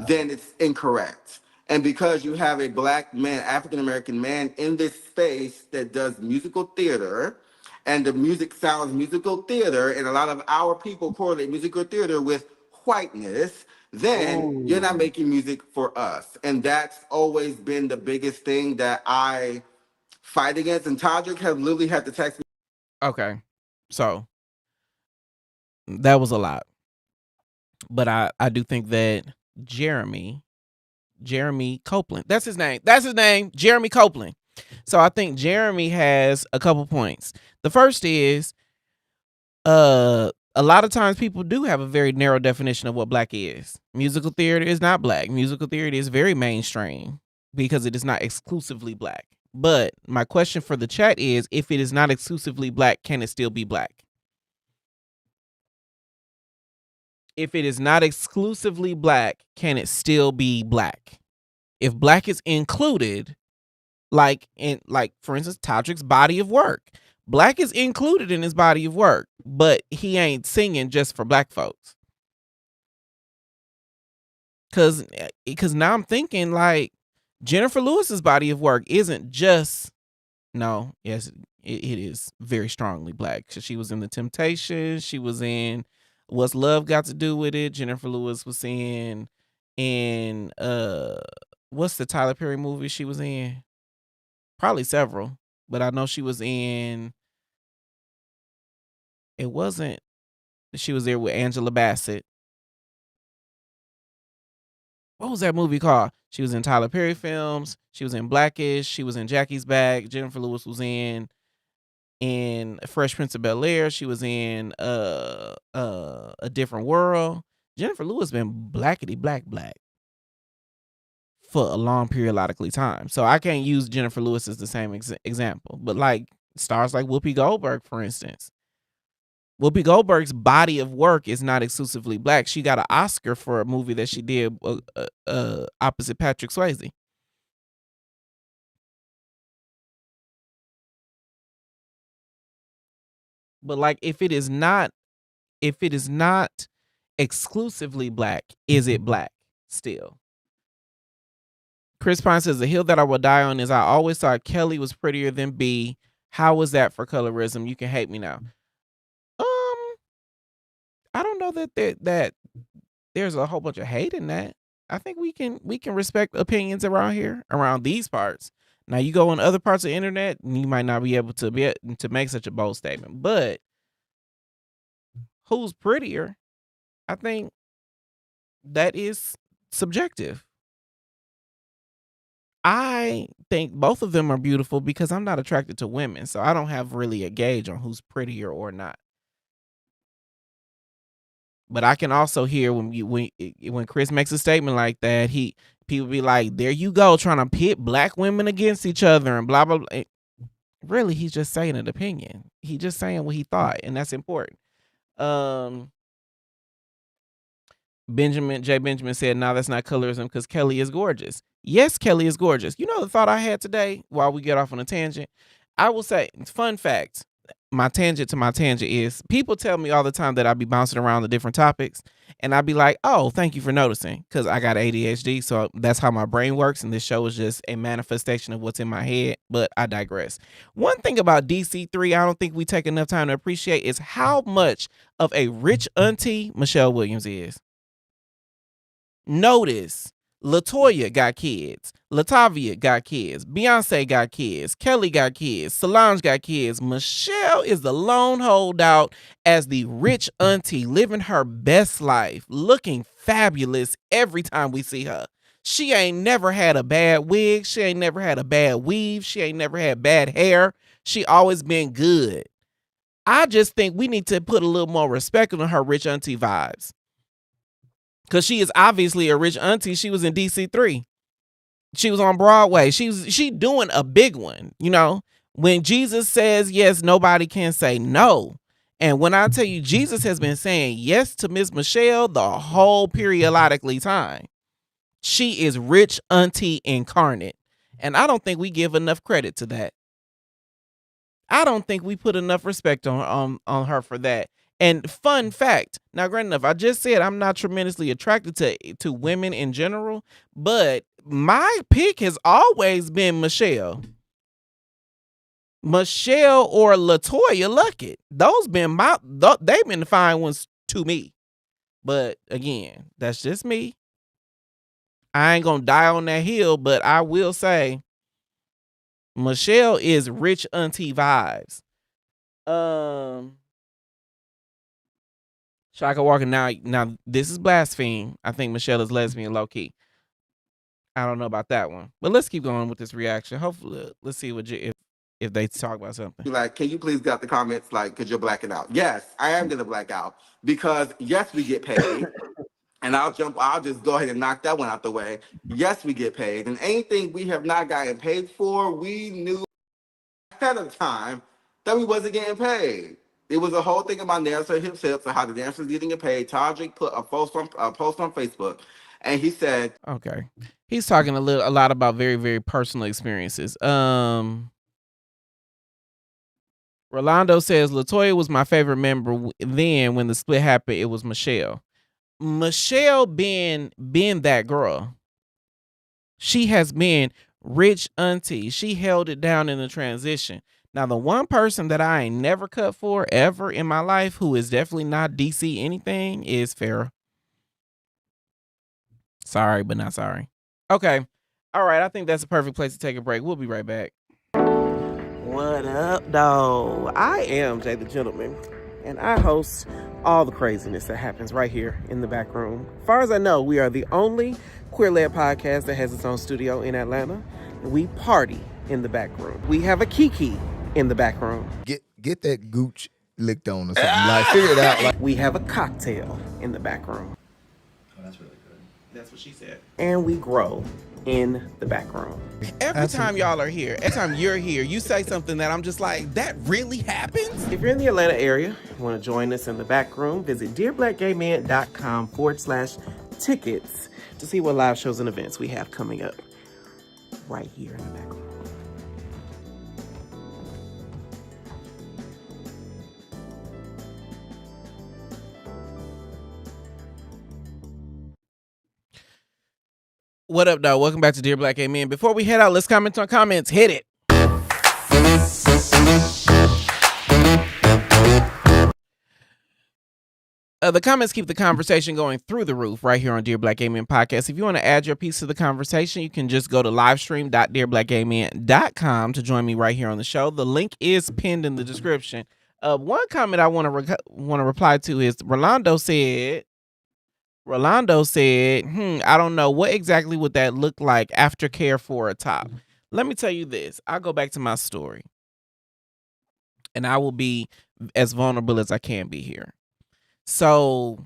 then it's incorrect. And because you have a black man, African-American man in this space that does musical theater, and the music sounds musical theater, and a lot of our people correlate musical theater with whiteness, then you're not making music for us. And that's always been the biggest thing that I fight against. And Todrick have literally had to text me. Okay, so that was a lot. But I do think that Jeremy Copeland, that's his name, Jeremy Copeland. So I think Jeremy has a couple points. The first is, a lot of times people do have a very narrow definition of what black is. Musical theater is not black. Musical theater is very mainstream because it is not exclusively black. But my question for the chat is, if it is not exclusively black, can it still be black? If it is not exclusively black, can it still be black? If black is included, like for instance, Todrick's body of work, black is included in his body of work, but he ain't singing just for black folks. Cause now I'm thinking like Jennifer Lewis's body of work isn't just it is very strongly black. She was in The Temptations. She was in What's Love Got to Do with It. Jennifer Lewis was in what's the Tyler Perry movie she was in? Probably several, but I know she was in. It wasn't. She was there with Angela Bassett. What was that movie called? She was in Tyler Perry films. She was in Blackish. She was in Jackie's Bag. Jennifer Lewis was in Fresh Prince of Bel-Air. She was in A Different World. Jennifer Lewis been blackety black for a long periodically time. So I can't use Jennifer Lewis as the same example. But like stars like Whoopi Goldberg, for instance. Whoopi Goldberg's body of work is not exclusively black. She got an Oscar for a movie that she did opposite Patrick Swayze. But like if it is not exclusively black, is it black still? Chris Pine says the hill that I will die on is I always thought Kelly was prettier than B. How was that for colorism? You can hate me now. I don't know that there's a whole bunch of hate in that. I think we can respect opinions around here, around these parts. Now you go on other parts of the internet and you might not be able to make such a bold statement. But who's prettier? I think that is subjective. I think both of them are beautiful because I'm not attracted to women, so I don't have really a gauge on who's prettier or not. But I can also hear when Chris makes a statement like that, people be like, "There you go, trying to pit black women against each other and blah blah blah." Really, he's just saying an opinion. He's just saying what he thought, and that's important. Benjamin said, "No, that's not colorism because Kelly is gorgeous." Yes, Kelly is gorgeous. You know the thought I had today while we get off on a tangent? I will say, fun fact. My tangent is people tell me all the time that I be bouncing around the different topics and I'd be like, oh, thank you for noticing because I got ADHD. So that's how my brain works. And this show is just a manifestation of what's in my head. But I digress. One thing about DC3, I don't think we take enough time to appreciate is how much of a rich auntie Michelle Williams is. Notice LaToya got kids. Latavia got kids. Beyonce got kids. Kelly got kids. Solange got kids. Michelle is the lone holdout as the rich auntie living her best life, looking fabulous every time we see her. She ain't never had a bad wig. She ain't never had a bad weave. She ain't never had bad hair. She always been good. I just think we need to put a little more respect on her rich auntie vibes. Because she is obviously a rich auntie. She was in DC3. She was on Broadway. She doing a big one. You know, when Jesus says yes, nobody can say no. And when I tell you, Jesus has been saying yes to Miss Michelle the whole periodically time. She is rich auntie incarnate. And I don't think we give enough credit to that. I don't think we put enough respect on her for that. And fun fact, now granted enough, I just said I'm not tremendously attracted to women in general, but my pick has always been Michelle. Michelle or LaToya Luckett. They've been the fine ones to me. But again, that's just me. I ain't gonna die on that hill, but I will say Michelle is rich auntie vibes. Shaka Walker, now this is blaspheme. I think Michelle is lesbian low key. I don't know about that one, but let's keep going with this reaction. Hopefully, let's see if they talk about something. Like, can you please get out the comments, like, because you're blacking out. Yes, I am gonna black out because yes, we get paid, and I'll just go ahead and knock that one out the way. Yes, we get paid, and anything we have not gotten paid for, we knew ahead of time that we wasn't getting paid. It was a whole thing about Nancy himself and how the dancers getting paid. Todrick put a post on Facebook, and he said, "Okay, he's talking a lot about very, very personal experiences." Rolando says LaToya was my favorite member. Then when the split happened, it was Michelle. Michelle being that girl, she has been rich auntie. She held it down in the transition. Now, the one person that I ain't never cut for ever in my life, who is definitely not DC anything, is Farrah. Sorry, but not sorry. Okay. All right. I think that's a perfect place to take a break. We'll be right back. What up, though? I am Jay the Gentleman, and I host all the craziness that happens right here in the back room. As far as I know, we are the only queer-led podcast that has its own studio in Atlanta, and we party in the back room. We have a Kiki in the back room. Get that gooch licked on or something. Like, figure it out. Like, we have a cocktail in the back room. Oh, that's really good. That's what she said. And we grow in the back room. Every time y'all are here, every time you're here, you say something that I'm just like, that really happens? If you're in the Atlanta area, you want to join us in the back room, visit dearblackgaymen.com/tickets to see what live shows and events we have coming up right here in the back room. What up, dog? Welcome back to Dear Black Gay Men. Before we head out, let's comment on comments. Hit it. The comments keep the conversation going through the roof right here on Dear Black Gay Men podcast. If you want to add your piece to the conversation, you can just go to livestream.dearblackgaymen.com to join me right here on the show. The link is pinned in the description. One comment I want to reply to is Rolando said, I don't know, what exactly would that look like, aftercare for a top? Let me tell you this. I'll go back to my story, and I will be as vulnerable as I can be here. So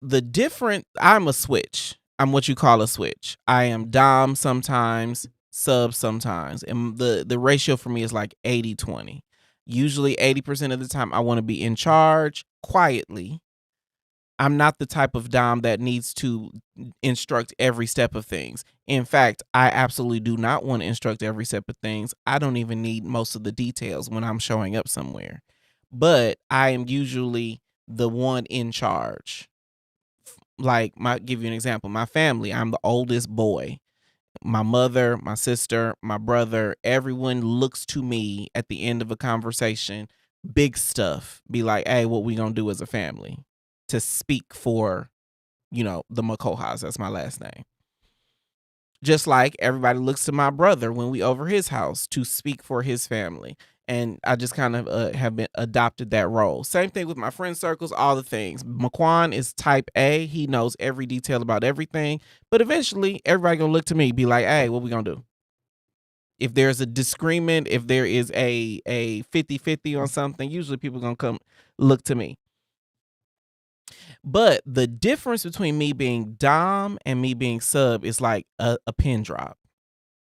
I'm a switch. I'm what you call a switch. I am dom sometimes, sub sometimes. And the ratio for me is like 80-20. Usually 80% of the time I want to be in charge quietly. I'm not the type of dom that needs to instruct every step of things. In fact, I absolutely do not want to instruct every step of things. I don't even need most of the details when I'm showing up somewhere. But I am usually the one in charge. Like, give you an example. My family, I'm the oldest boy. My mother, my sister, my brother, everyone looks to me at the end of a conversation, big stuff, be like, hey, what we gonna do as a family? To speak for, the Makohas. That's my last name. Just like everybody looks to my brother when we over his house to speak for his family. And I just kind of have been adopted that role. Same thing with my friend circles, all the things. McQuan is type A. He knows every detail about everything. But eventually, everybody gonna look to me, be like, hey, what we gonna do? If there's a disagreement, if there is a 50-50 on something, usually people gonna come look to me. But the difference between me being dom and me being sub is like a pin drop.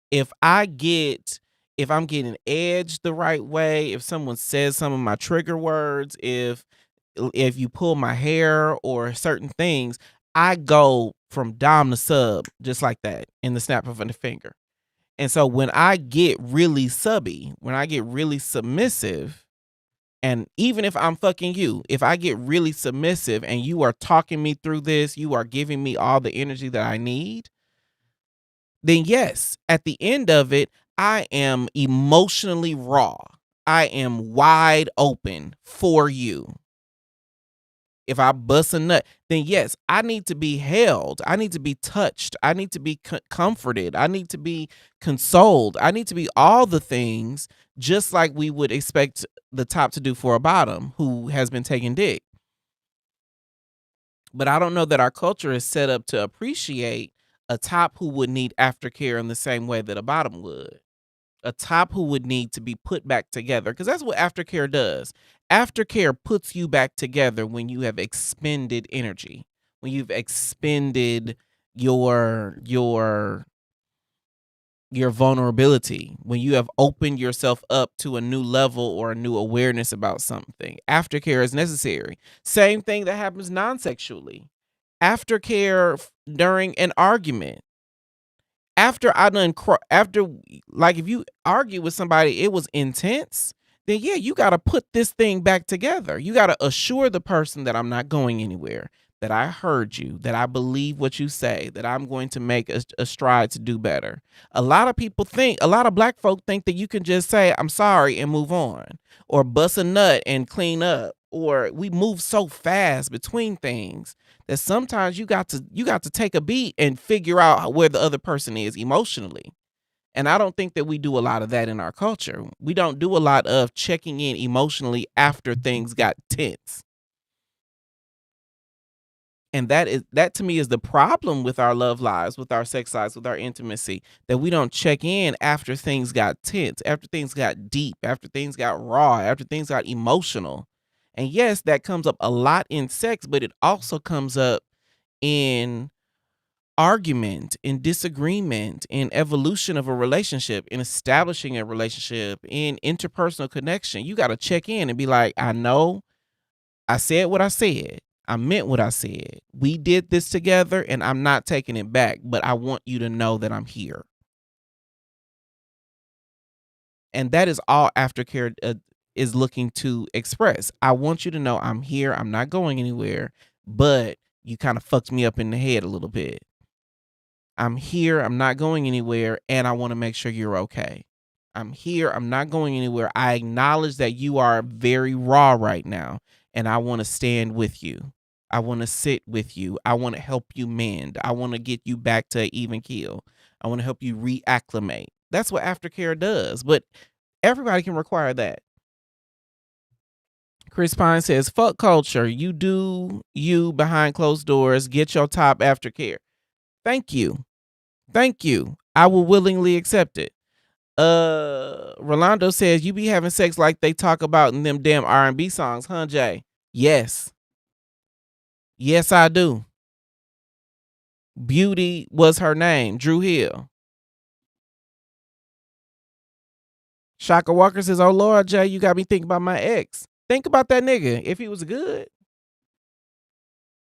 If I'm getting edged the right way, if someone says some of my trigger words, if you pull my hair or certain things, I go from dom to sub just like that in the snap of a finger. And so when I get really subby, when I get really submissive, and even if I'm fucking you, if I get really submissive and you are talking me through this, you are giving me all the energy that I need, then yes, at the end of it, I am emotionally raw. I am wide open for you. If I bust a nut, then yes, I need to be held. I need to be touched. I need to be comforted. I need to be consoled. I need to be all the things, just like we would expect the top to do for a bottom who has been taking dick. But I don't know that our culture is set up to appreciate a top who would need aftercare in the same way that a bottom would. A top who would need to be put back together, because that's what aftercare does. Aftercare puts you back together when you have expended energy, when you've expended your vulnerability, when you have opened yourself up to a new level or a new awareness about something. Aftercare is necessary. Same thing that happens non-sexually. Aftercare during an argument. If you argue with somebody, it was intense, then yeah, you got to put this thing back together. You got to assure the person that I'm not going anywhere, that I heard you, that I believe what you say, that I'm going to make a stride to do better. A lot of black folk think that you can just say, I'm sorry, and move on, or bust a nut and clean up, or we move so fast between things that sometimes you got to take a beat and figure out where the other person is emotionally. And I don't think that we do a lot of that in our culture. We don't do a lot of checking in emotionally after things got tense. And that to me is the problem with our love lives, with our sex lives, with our intimacy, that we don't check in after things got tense, after things got deep, after things got raw, after things got emotional. And yes, that comes up a lot in sex, but it also comes up in argument, in disagreement, in evolution of a relationship, in establishing a relationship, in interpersonal connection. You got to check in and be like, I know I said what I said. I meant what I said. We did this together and I'm not taking it back, but I want you to know that I'm here. And that is all Aftercare is looking to express. I want you to know I'm here. I'm not going anywhere, but you kind of fucked me up in the head a little bit. I'm here. I'm not going anywhere. And I want to make sure you're okay. I'm here. I'm not going anywhere. I acknowledge that you are very raw right now. And I want to stand with you. I want to sit with you. I want to help you mend. I want to get you back to an even keel. I want to help you reacclimate. That's what Aftercare does. But everybody can require that. Chris Pine says, fuck culture. You do you behind closed doors. Get your top Aftercare. Thank you. Thank you. I will willingly accept it. Rolando says, you be having sex like they talk about in them damn R&B songs, huh, Jay? Yes. Yes, I do. Beauty was her name. Drew Hill. Shaka Walker says, oh, Lord, Jay, you got me thinking about my ex. Think about that nigga if he was good.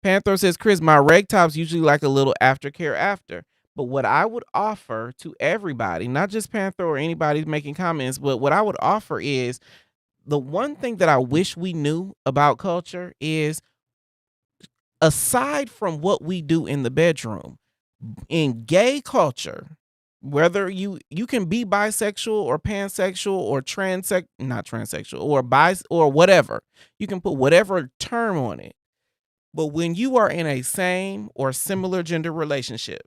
Panther says, Chris, my reg top's usually like a little aftercare after. But what I would offer to everybody, not just Panther or anybody making comments, but what I would offer is the one thing that I wish we knew about culture is, aside from what we do in the bedroom, in gay culture, whether you can be bisexual or pansexual or not transsexual or bis or whatever, you can put whatever term on it. But when you are in a same or similar gender relationship,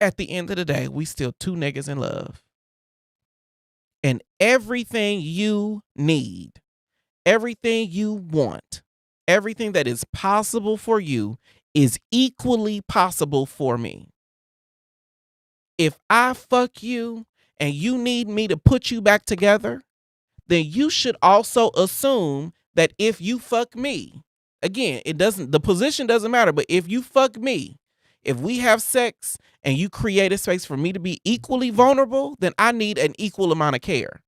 at the end of the day, we still two niggas in love. And everything you need, everything you want, everything that is possible for you is equally possible for me. If I fuck you and you need me to put you back together, then you should also assume that if you fuck me, again, the position doesn't matter, but if you fuck me, if we have sex and you create a space for me to be equally vulnerable, then I need an equal amount of care.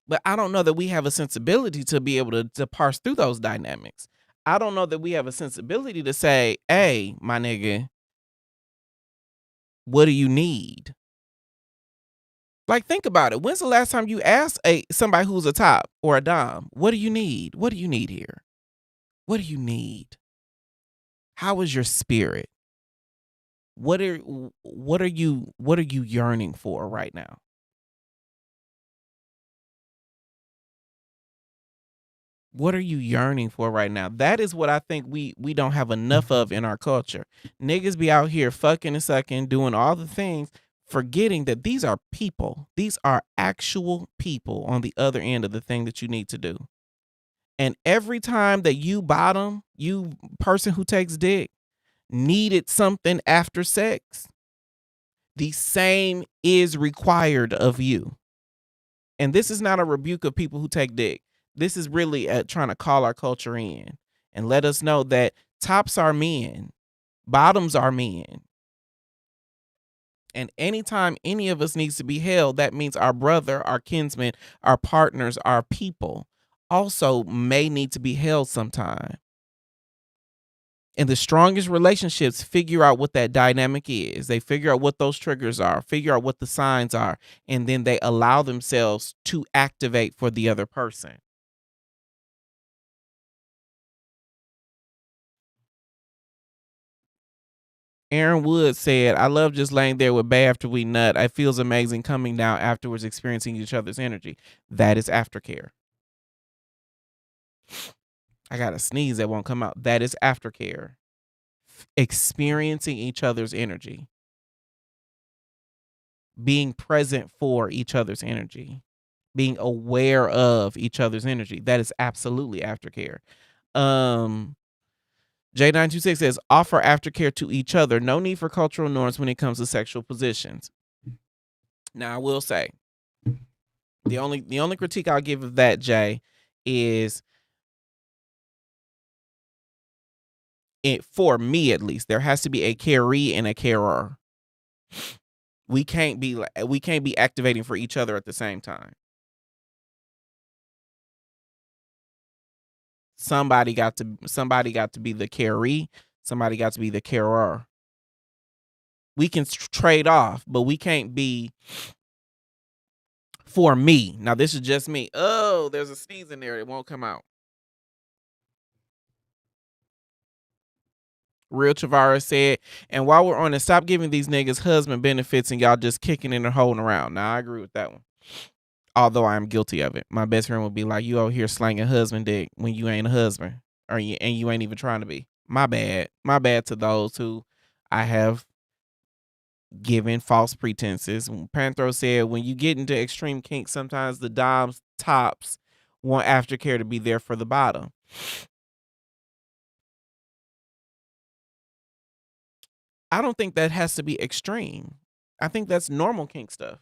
But I don't know that we have a sensibility to be able to parse through those dynamics. I don't know that we have a sensibility to say, hey, my nigga, what do you need? Like, think about it. When's the last time you asked somebody who's a top or a dom, what do you need? What do you need here? What do you need? How is your spirit? What are you yearning for right now? What are you yearning for right now? That is what I think we don't have enough of in our culture. Niggas be out here fucking and sucking, doing all the things, forgetting that these are people. These are actual people on the other end of the thing that you need to do. And every time that you bottom, you person who takes dick, needed something after sex, the same is required of you. And this is not a rebuke of people who take dick. This is really trying to call our culture in and let us know that tops are men, bottoms are men. And anytime any of us needs to be held, that means our brother, our kinsman, our partners, our people also may need to be held sometime. And the strongest relationships figure out what that dynamic is. They figure out what those triggers are, figure out what the signs are, and then they allow themselves to activate for the other person. Aaron Wood said, I love just laying there with Bay after we nut. It feels amazing coming down afterwards, experiencing each other's energy. That is aftercare. I got a sneeze that won't come out. That is aftercare. Experiencing each other's energy. being present for each other's energy, being aware of each other's energy. That is absolutely aftercare. J926 says, offer aftercare to each other. No need for cultural norms when it comes to sexual positions. Now, I will say, the only critique I'll give of that, Jay, is for me at least, there has to be a caree and a carer. We can't be activating for each other at the same time. Somebody got to be the caree. Somebody got to be the carer. We can trade off, but we can't be for me. Now, this is just me. Oh, there's a sneeze in there. It won't come out. Real Chavara said, and while we're on it, stop giving these niggas husband benefits and y'all just kicking in and holding around. Now, I agree with that one. Although I am guilty of it. My best friend would be like, you over here slanging husband dick when you ain't a husband. And you ain't even trying to be. My bad. My bad to those who I have given false pretenses. Panthro said, when you get into extreme kink, sometimes the doms tops want aftercare to be there for the bottom. I don't think that has to be extreme. I think that's normal kink stuff.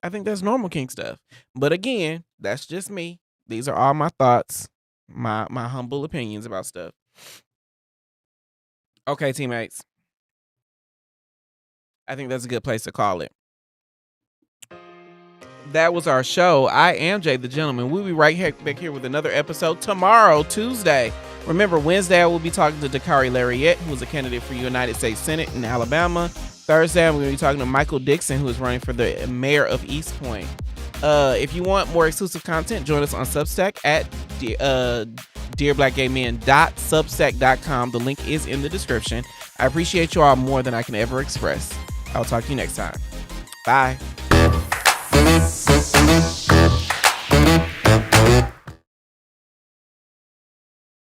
I think that's normal kink stuff. But again, that's just me. These are all my thoughts, my humble opinions about stuff. Okay, teammates. I think that's a good place to call it. That was our show. I am Jay the Gentleman. We'll be right back here with another episode tomorrow, Tuesday. Remember, Wednesday I will be talking to Dakari Lariat, who is a candidate for United States Senate in Alabama. Thursday, I'm going to be talking to Michael Dixon, who is running for the mayor of East Point. If you want more exclusive content, join us on Substack at dearblackgaymen.substack.com. The link is in the description. I appreciate you all more than I can ever express. I'll talk to you next time. Bye.